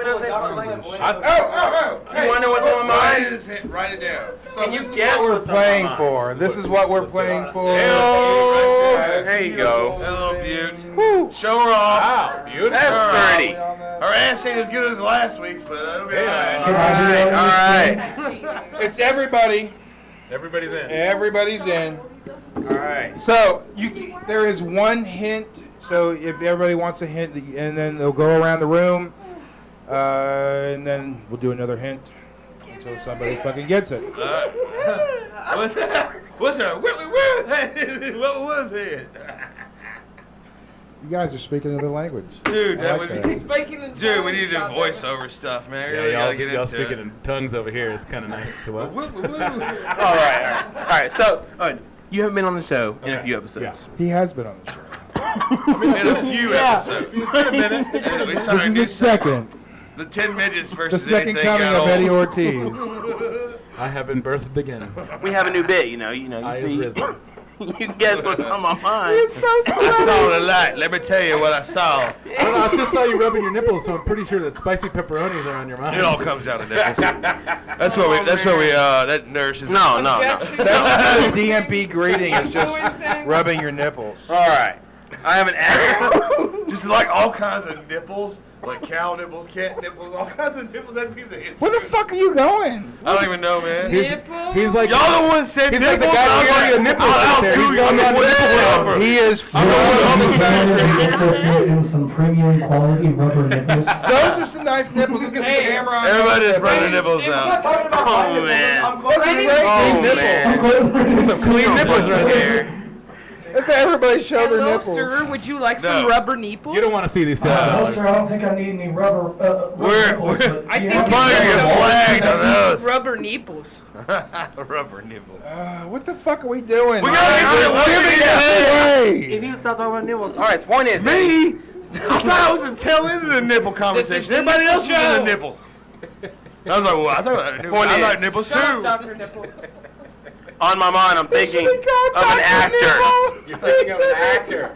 E: want to know what's on my mind?
A: Write it down.
M: So this is what we're playing for. This is what we're playing for.
E: There you go.
A: That little beaut. Show her off.
E: Wow, beautiful. That's pretty.
A: Her ass ain't as good as last week's, but that'll be alright.
E: All right.
M: It's everybody.
C: Everybody's in.
M: Everybody's in.
E: All right.
M: So there is one hint. So if everybody wants a hint, and then they'll go around the room, and then we'll do another hint until somebody fucking gets it.
A: What's that? What was it?
M: You guys are speaking another language.
A: Dude,
M: I
A: that
M: like
A: would
M: that.
A: be. Dude, we need to do voiceover stuff, man. We really gotta get
C: y'all
A: into
C: speaking
A: it.
C: in tongues over here. It's kind of nice to what?
E: All right. So, you haven't been on the show in a few episodes.
M: He has been on the show.
A: In a few episodes.
C: It's been a minute.
M: This is his second.
A: The 10 midgets
M: The
A: versus
M: second
A: anything
M: coming
A: got
M: of
A: old.
M: Eddie Ortiz.
C: I have been birthed again.
E: We have a new bit, you
C: I is
E: see.
C: risen.
E: You guess what's on my mind.
M: It's so
A: I
M: sad.
A: saw the light. Let me tell you what I saw.
C: I don't know, I just saw you rubbing your nipples, so I'm pretty sure that spicy pepperonis are on your mind.
A: It all comes down to nipples. That's what we. That nurse is.
E: No.
M: That's the DMP greeting. Is just rubbing your nipples.
E: All right. I have an
A: Just like all kinds of nipples, like cow nipples, cat nipples, all kinds of nipples. That'd be the hit.
M: Where the fuck are you going?
A: I don't even know, man.
C: He's like
A: Y'all the ones said
C: he's
A: nipples.
C: like the guy carrying a nipple right there. He's going down the nipple.
M: He is
H: In some premium quality rubber nipples.
M: Those are some nice nipples. Let's get the camera on.
A: Everybody just bring their nipples
L: I'm not
A: out.
L: talking about my
E: Oh,
L: nipples.
E: man.
L: I'm close to
E: man.
C: Some clean nipples right there.
M: Let's let everybody show their
D: Hello,
M: nipples.
D: sir. Would you like
A: No.
D: some rubber nipples?
C: You don't want to see these
H: No,
C: $7.
H: sir, I don't think I need any rubber nipples. But
D: I think
H: yeah,
D: you
A: Money
D: should
A: get
D: show
A: flagged on us.
D: rubber nipples.
A: Rubber nipples.
M: What the fuck are we doing?
A: We gotta get to
M: Give me that
E: If you stop talking about nipples. All right, point is.
A: Me? I thought I was the tail end of the nipple conversation. Everybody else was in the nipples. I was like, well, I thought I like nipples
D: Shut up,
A: too.
D: Dr. Nipple.
E: On my mind, I'm thinking of an actor.
C: You're thinking of an actor.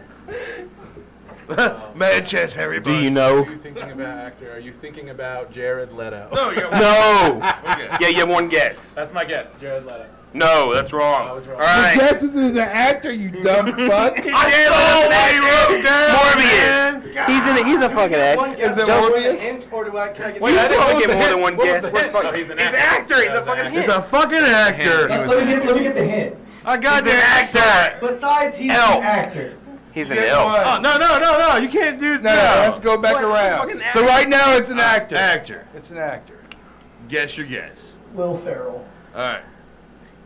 A: Man chest, Harry
E: Do you
C: Are
E: know?
C: you thinking about actor? Are you thinking about Jared Leto?
A: No, you got
E: No.
A: Okay.
E: Yeah, you have one guess.
C: That's my guess. Jared Leto.
E: No, that's wrong.
C: I was wrong.
E: All right.
M: Yes, this is an actor, you dumb fuck.
A: I saw why you wrote down.
E: Morbius. He's a fucking actor.
M: Is it Morbius?
L: Or do I, can I get
C: Wait, I didn't
E: Don't
C: get
E: get more than one guess.
C: Oh, he's an
E: He's
C: actor.
E: an actor. He's a
C: That's
E: fucking
C: an
E: hit.
A: It's a fucking actor.
H: let me get the hint.
A: I got the actor.
L: Besides, he's
E: Elf.
L: an actor.
E: He's an
M: Get
E: elf.
M: one.
A: Oh, no, you can't do
M: No, let's go back around.
E: fucking
M: So right now it's an actor.
A: Actor.
M: It's an actor.
A: Guess your guess.
L: Will Ferrell.
A: All right.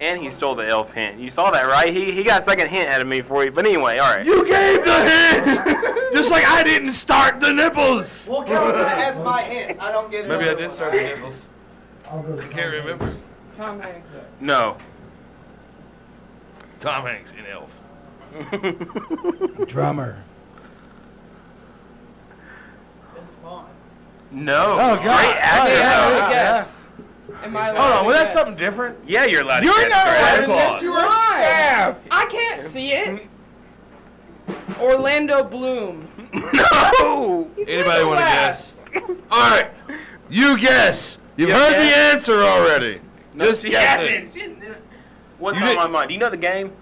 E: And he stole the elf hint. You saw that, right? He got a second hint out of me for you. But anyway, all right.
A: You gave the hint, just like I didn't start the nipples.
L: We'll count that as my hint. I don't get it.
A: Maybe I did start the nipples.
H: I'll go to
A: Can't remember.
D: Tom Hanks.
E: No.
A: Tom Hanks in Elf.
M: Drummer.
E: No.
A: Oh, God.
E: Great actor. though.
D: Guess. Am I allowed
A: Hold on,
D: to
A: well that's
D: guess?
A: something different.
E: Yeah, you're allowed to
M: You're
E: guess.
M: not
E: Great
M: right
E: actor.
M: in this. You are
D: Why?
M: staff.
D: I can't see it. Orlando Bloom.
E: No.
D: He's
A: Anybody want to
D: Nicholas.
A: guess? All right, you guess. You've heard the answer already. Just
E: She
A: guess it.
E: hasn't. What's
A: You
E: on
A: did-
E: my mind? Do you know the game?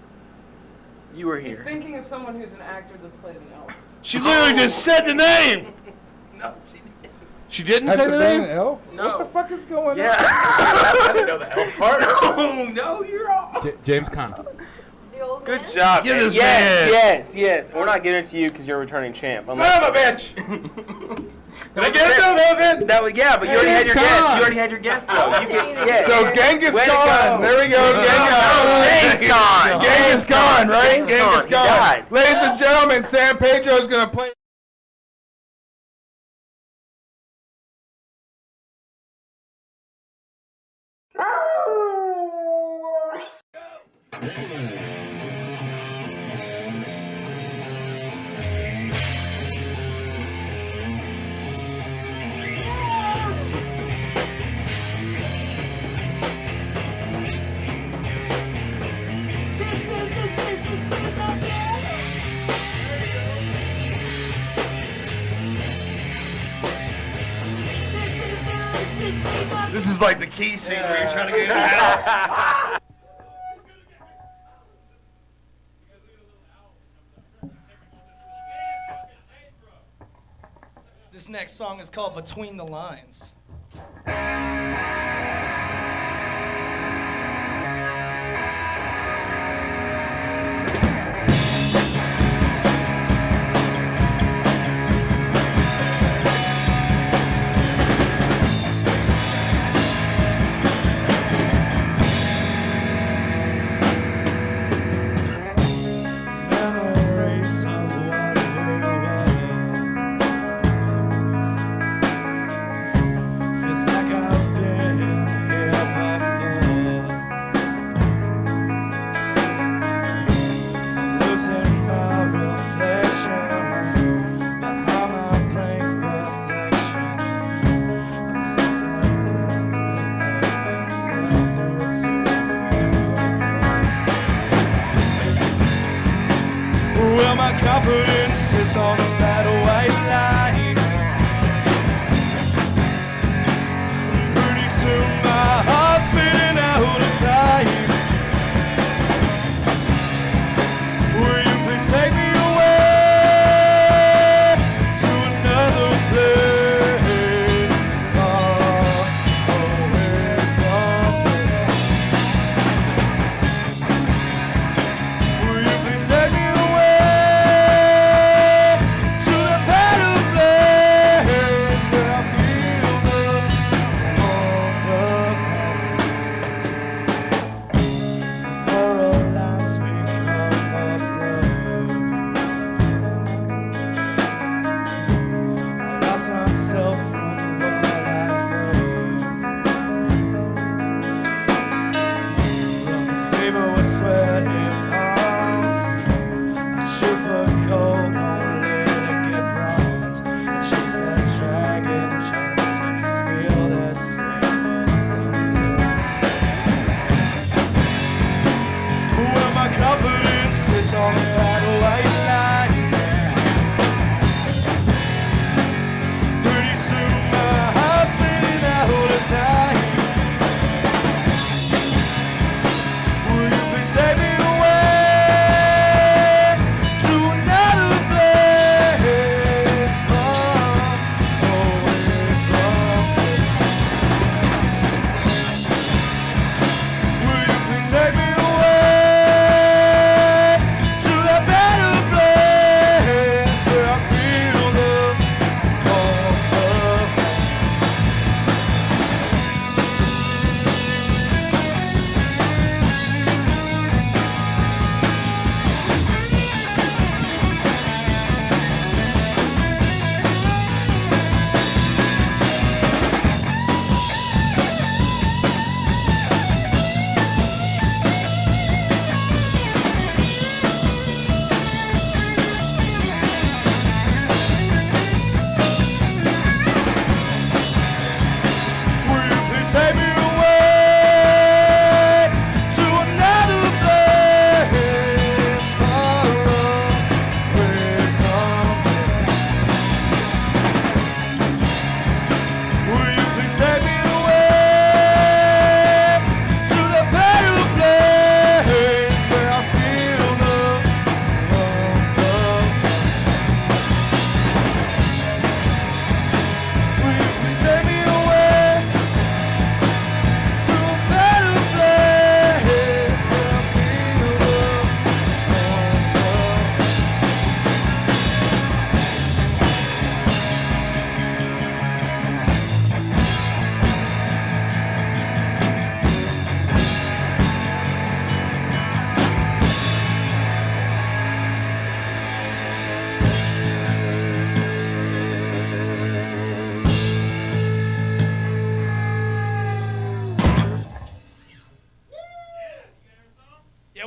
E: You were
D: He's
E: here.
D: thinking of someone who's an actor that's played an elf.
A: She literally just said the name.
E: No, she didn't.
A: She didn't
M: Has
A: say
M: it
A: the
M: been
A: name.
M: an elf?
E: No.
M: What the fuck is going
E: Yeah.
C: I didn't know the elf part.
E: No, you're off.
C: James Conn.
E: Good job.
A: Give
E: man.
A: this man.
E: Yes. We're not giving it to you because you're a returning champ.
M: on? Son of a bitch!
A: Did I get those in?
E: That was, yeah, but you already had your guess. You already had your guess, though. You get, yeah.
M: So Genghis Khan. There we go.
E: Genghis Khan.
M: Genghis Khan, right? Genghis
E: He died.
M: Khan. Ladies and gentlemen, San Pedro is going to play.
A: This is like the key scene where you're trying to get out.
L: This next song is called Between the Lines. Memories of what we were. Feels like I've been here before. Losing my reflection behind my blank reflection. I felt like myself through a well, my confidence sits on a fat white line. Pretty soon my heart's beating out of time. Will you please take me away to another place far away from here? Will you please take me away to a better place?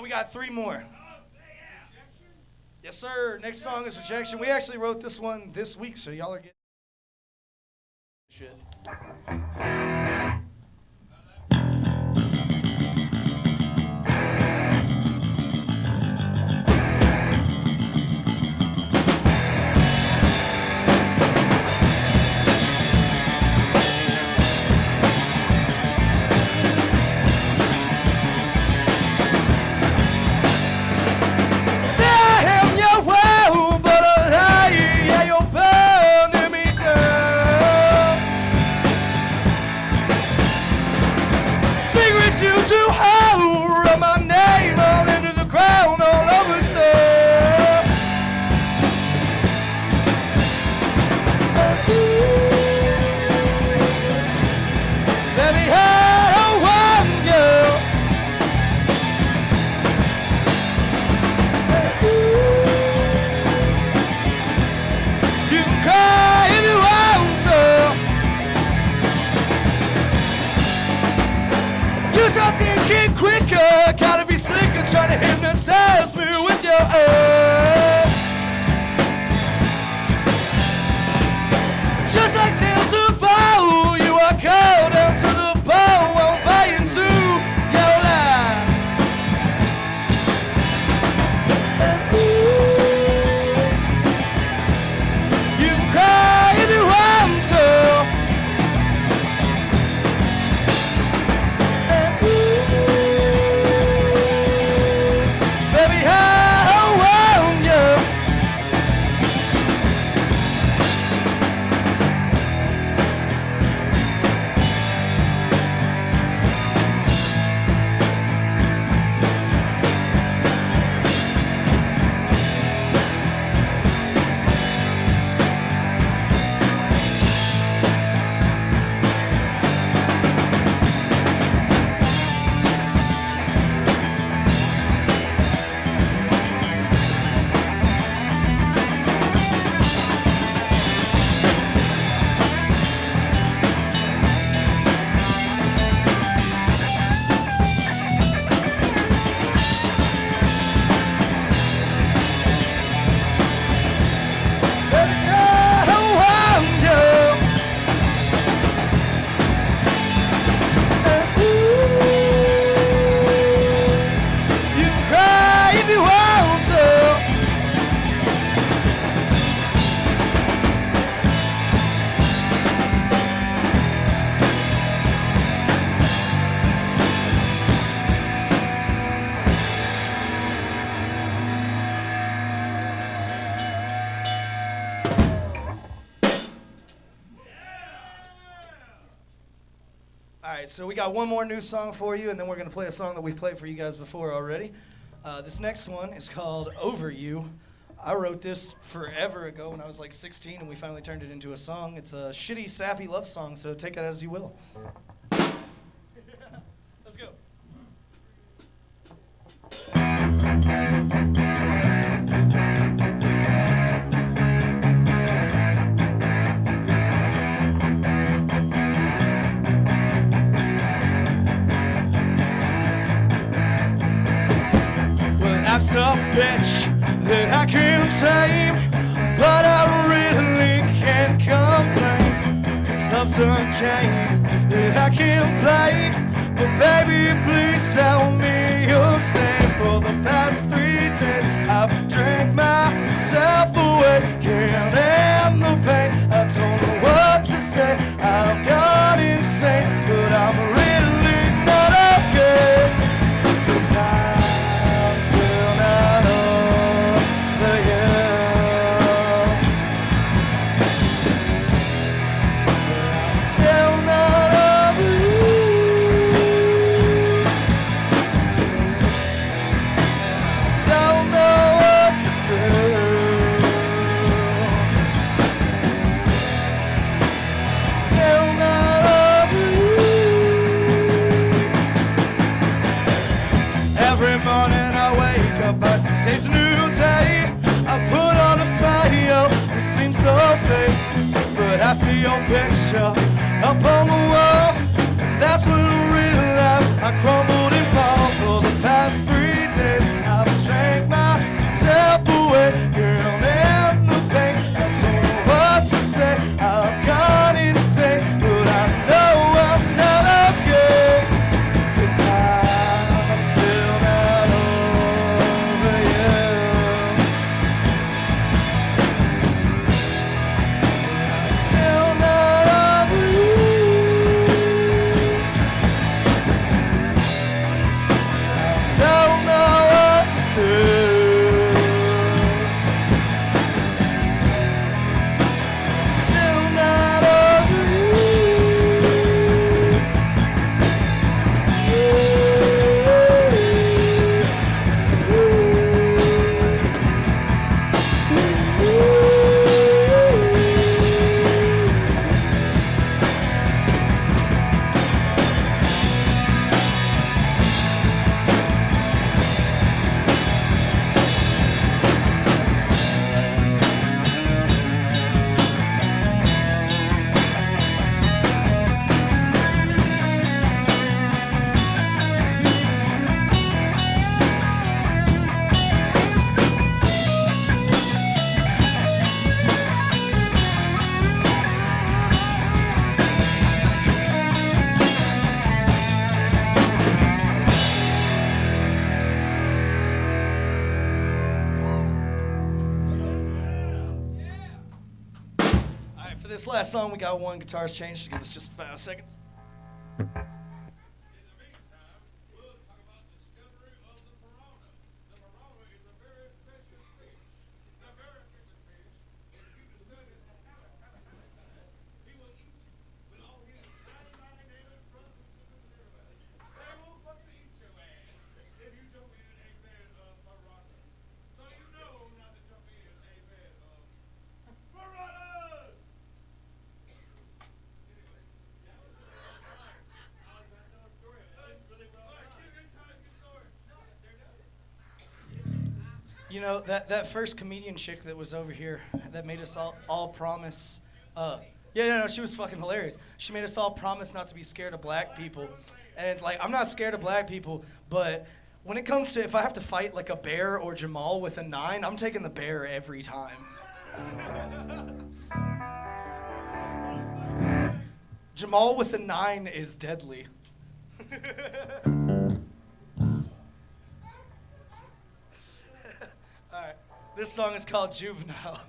I: we got 3 more. Yes, sir. Next song is Rejection. We actually wrote this one this week, so y'all are getting shit. Gotta be slicker, trying to hypnotize me with your eyes. Just like tales of foul, you are called down to the bone, won't buy into your lies. You can cry if you want to. So we got one more new song for you, and then we're going to play a song that we've played for you guys before already. This next one is called Over You. I wrote this forever ago when I was like 16, and we finally turned it into a song. It's a shitty, sappy love song, so take it as you will. Let's go. Life's a bitch that I can't tame, but I really can't complain, 'cause love's a game that I can't play. But baby, please tell me you'll stay. For the past 3 days I've drank myself away, can't end the pain. I don't know what to say, I've gone insane, but I'm really not okay, 'cause I'm still not over you. I'm still not over you. Don't know what to do. Still not over you. Every morning I wake up, I see today's a new day. I put on a smile, it seems so fake, but I see your picture up on the wall, and that's when I realized I crumbled and fall. For the past 3 days last song. We got one guitarist change. Give us just 5 seconds. You know, that first comedian chick that was over here that made us all promise. No, she was fucking hilarious. She made us all promise not to be scared of black people. And, like, I'm not scared of black people, but when it comes to if I have to fight, like, a bear or Jamal with a 9, I'm taking the bear every time. Jamal with a 9 is deadly. Alright, this song is called Juvenile.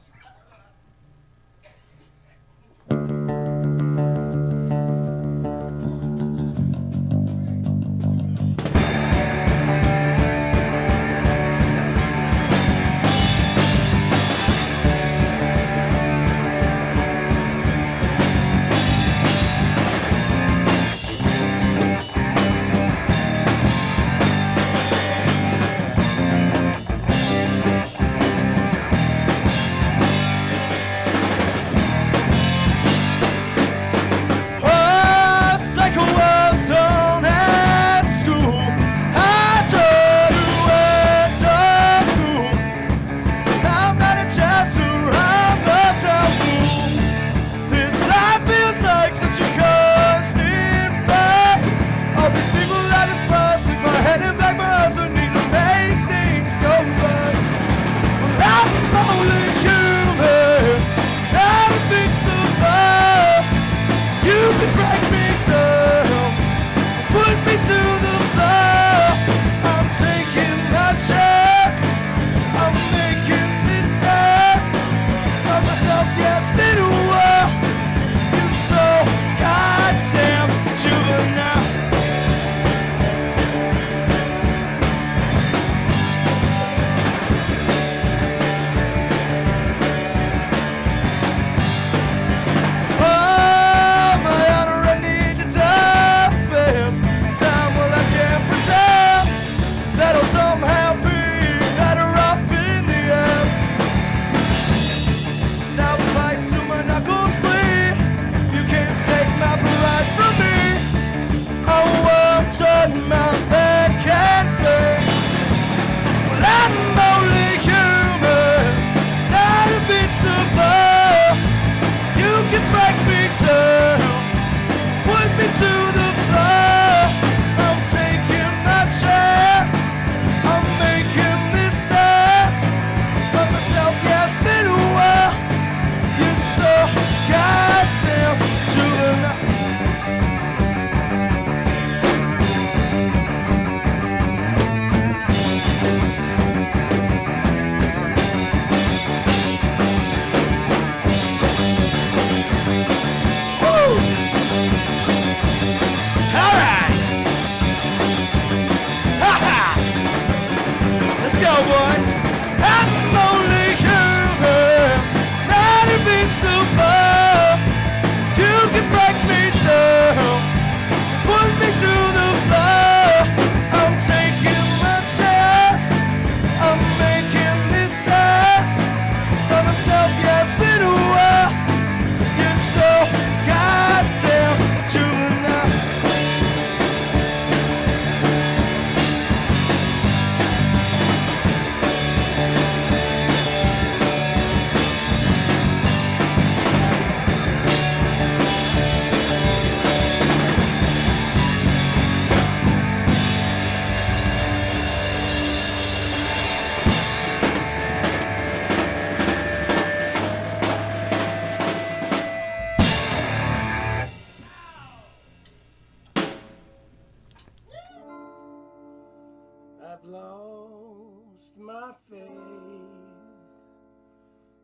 N: I've lost my faith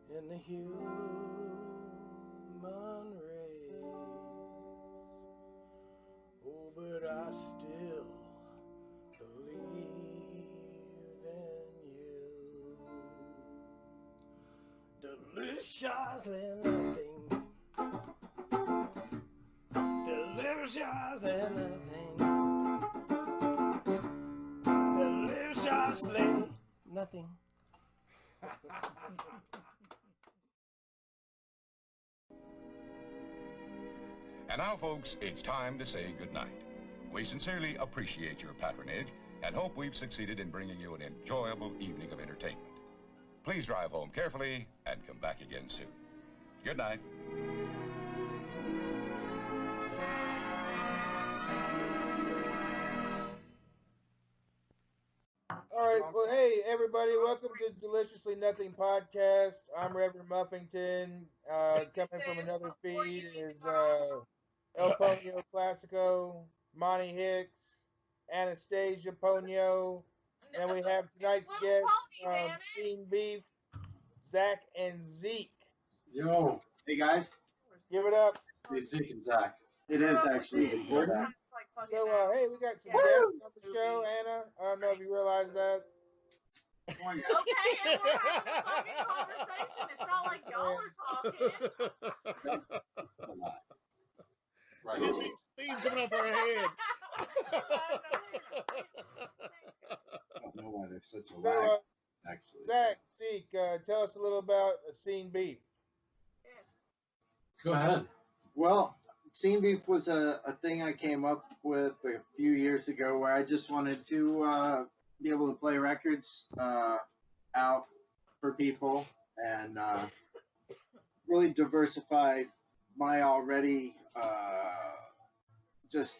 N: in the human but I still believe in you. Deliciously nothing. Deliciously nothing. Deliciously nothing.
O: And now, folks, it's time to say goodnight. We sincerely appreciate your patronage and hope we've succeeded in bringing you an enjoyable evening of entertainment. Please drive home carefully and come back again soon. Good night.
M: All right, well, hey, everybody, welcome to Deliciously Nothing podcast. I'm Reverend Muffington. Coming from another feed is El Ponio Classico, Monty Hicks, Anastasia Ponio, and we have tonight's guests from Scene Beef, Zach and Zeke.
P: Yo. Hey, guys.
M: Give it up.
P: It's Zeke and Zach. It is actually important.
M: So, hey, we got some guests on the show. Anna, I don't know if you realize that.
Q: Okay, and we're having a fucking conversation. It's not like y'all are talking.
P: Right.
R: These steam's coming up our head.
P: I don't know why there's such a lag, actually.
M: Zach, Zeke, tell us a little about Scene Beef.
P: Go ahead. Well, Scene Beef was a thing I came up with a few years ago where I just wanted to be able to play records out for people and really diversify my already just,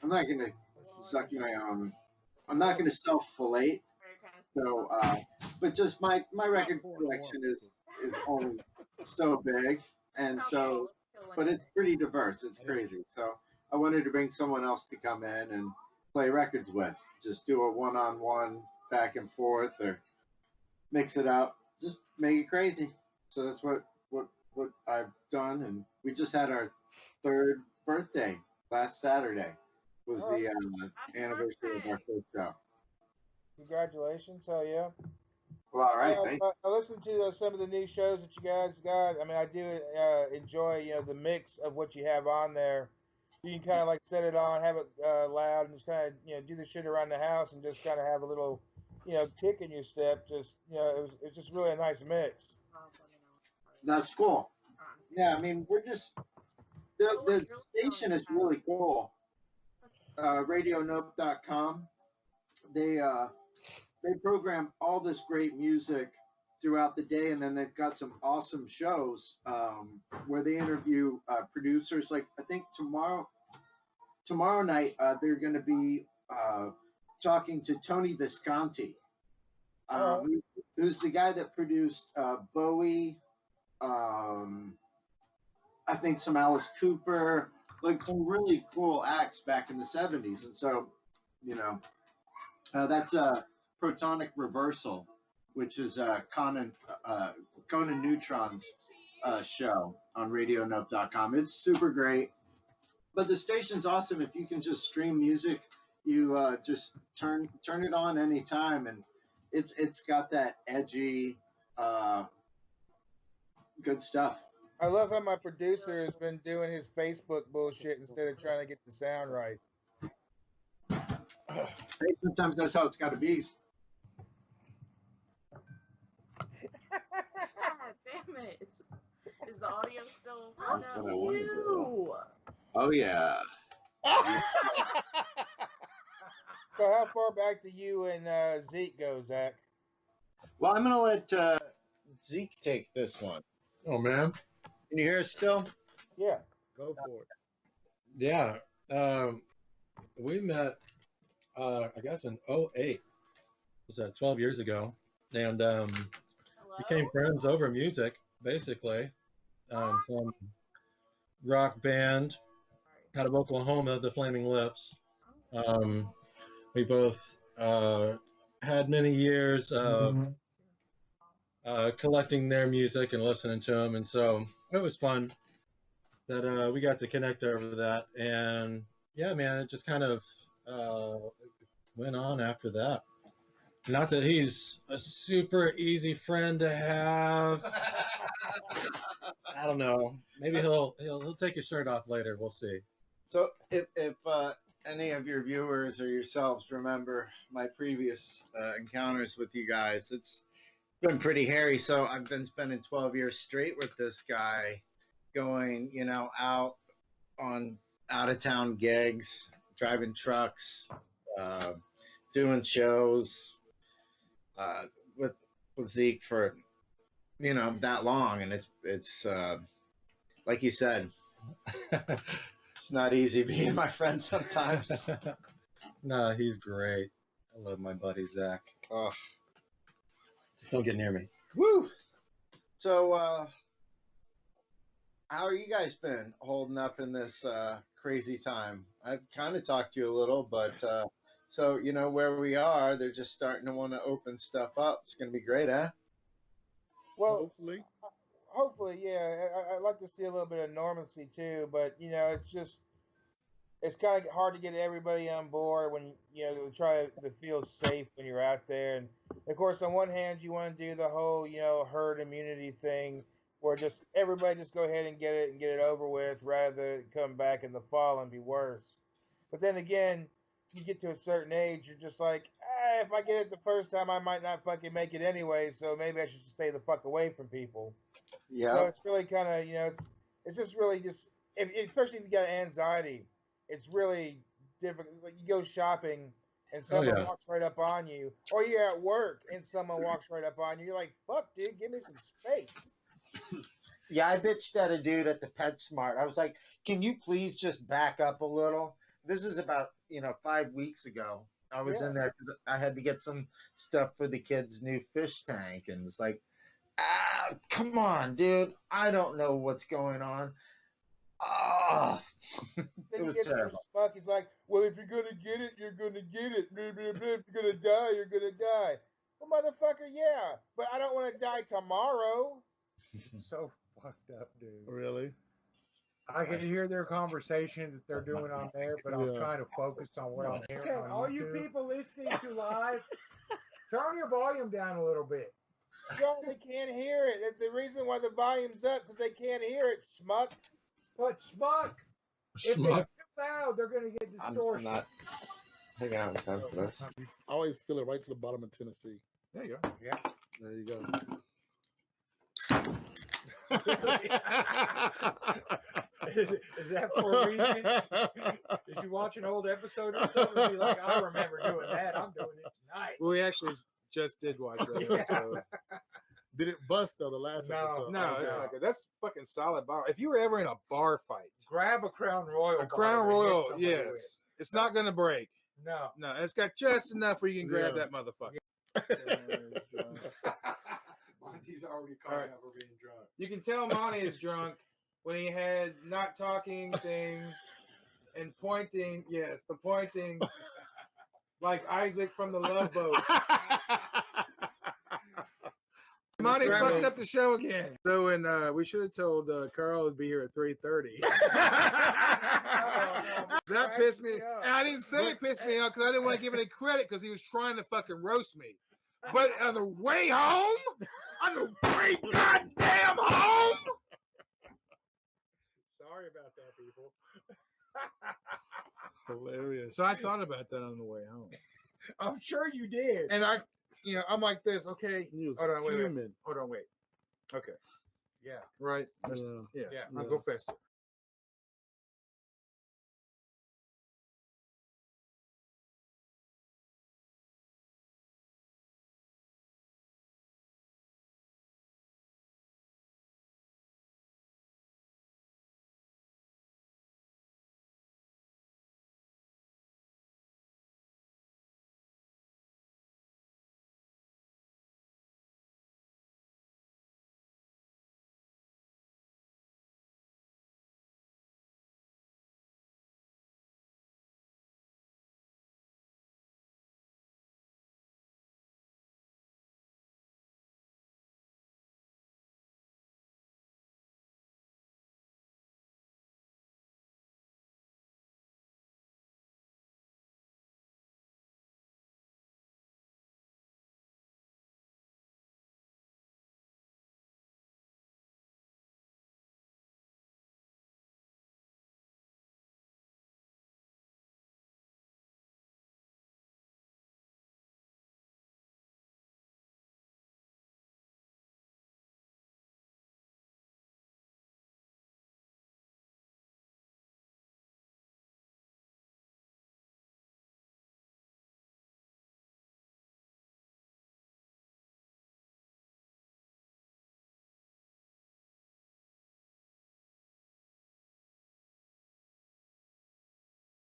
P: I'm not going to suck my own, I'm not going to self-fillet. So, but just my record collection is only so big. And so, but it's pretty diverse. It's crazy. So I wanted to bring someone else to come in and play records with. Just do a one-on-one back and forth or mix it up. Just make it crazy. So that's what I've done. And we just had our 3rd birthday last Saturday. Was the anniversary of our first show.
M: Congratulations. Hell yeah.
P: Well, all right.
M: I listened to some of the new shows that you guys got. I mean, I do enjoy, the mix of what you have on there. You can kind of like set it on, have it loud, and just kind of, do the shit around the house and just kind of have a little, kick in your step. Just, it's just really a nice mix.
P: That's cool. Yeah, I mean, we're just, the station is really cool. RadioNope.com. They program all this great music throughout the day, and then they've got some awesome shows where they interview producers. Like I think tomorrow night they're going to be talking to Tony Visconti, who's the guy that produced Bowie. I think some Alice Cooper, like some really cool acts back in the 70s, and so that's Protonic Reversal, which is Conan Neutron's show on RadioNope.com. It's super great, but the station's awesome. If you can just stream music, you just turn it on anytime, and it's got that edgy, good stuff.
M: I love how my producer has been doing his Facebook bullshit instead of trying to get the sound right.
P: Hey, sometimes that's how it's got to be.
Q: Damn it. Is the audio still?
P: That's what I wanted to
Q: You.
P: Oh, yeah.
M: So how far back do you and Zeke go, Zach?
P: Well, I'm going to let Zeke take this one.
R: Oh, man.
P: Can you hear us still?
M: Yeah.
R: Go for it. Yeah. We met, I guess, in 2008. Was that 12 years ago? And became friends over music, basically. Some rock band out of Oklahoma, the Flaming Lips. We both had many years of collecting their music and listening to them, and so it was fun that we got to connect over that. And yeah, man, it just kind of went on after that. Not that he's a super easy friend to have. I don't know. Maybe he'll take his shirt off later. We'll see.
P: So if any of your viewers or yourselves remember my previous encounters with you guys, it's been pretty hairy. So I've been spending 12 years straight with this guy, going, out on out of town gigs, driving trucks, doing shows with Zeke for that long, and it's like you said, it's not easy being my friend sometimes.
R: No, he's great. I love my buddy Zach. Oh, just don't get near me.
P: Woo! So, how are you guys been holding up in this crazy time? I've kind of talked to you a little, but so where we are, they're just starting to want to open stuff up. It's gonna be great, huh?
M: Well, hopefully, yeah. I'd like to see a little bit of normalcy too, but it's kind of hard to get everybody on board when try to feel safe when you're out there. And of course, on one hand, you want to do the whole herd immunity thing, where just everybody just go ahead and get it over with, rather than come back in the fall and be worse. But then again, you get to a certain age, you're just like, if I get it the first time, I might not fucking make it anyway, so maybe I should just stay the fuck away from people.
P: Yeah.
M: So it's really kind of, it's just really just, especially if you got anxiety, it's really difficult. Like you go shopping and someone walks right up on you, or you're at work and someone walks right up on you. You're like, fuck, dude, give me some space.
P: Yeah, I bitched at a dude at the PetSmart. I was like, can you please just back up a little? This is about 5 weeks ago. I was in there because I had to get some stuff for the kids' new fish tank, and it's like, come on, dude. I don't know what's going on. It was terrible.
M: Fuck. He's like, well, if you're gonna get it, you're gonna get it. If you're gonna die, you're gonna die. Well, motherfucker, yeah, but I don't want to die tomorrow.
C: So fucked up, dude.
S: Really?
C: I can hear their conversation that they're doing on there, but I'm trying to focus on what I'm hearing. Okay, all you people listening to live, turn your volume down a little bit.
M: No, they can't hear it. The reason why the volume's up because they can't hear it, schmuck.
C: But schmuck, if it's too loud, they're going to get distortion.
P: I'm not hanging out with time for this.
S: I always feel it right to the bottom of Tennessee.
C: There you go. Yeah.
S: There you go.
C: Is that for a reason? Did you watch an old episode or something and be like, I remember doing that. I'm doing it tonight.
M: Well, we actually just did watch that episode.
S: Did it bust though the last episode?
M: No, it's not good. That's fucking solid bar. If you were ever in a bar fight,
C: grab a Crown Royal.
M: A Crown Royal, yes. It's not going to break.
C: No.
M: It's got just enough where you can grab that motherfucker.
C: Monty's already caught out for being drunk.
M: You can tell Monty is drunk when he had not talking thing and pointing. Yes, the pointing like Isaac from the Love Boat. Monty fucking up the show again. So, and we should have told Carl would be here at 3:30. That pissed me. And I didn't say it pissed me off because I didn't want to give any credit because he was trying to fucking roast me. But on the way home, on the way goddamn home.
C: Sorry about that, people.
S: Hilarious.
M: So I thought about that on the way home.
C: I'm sure you did.
M: And I'm like this. Okay. Hold on, wait. Okay.
C: Yeah.
M: Right. Yeah. I'll go faster.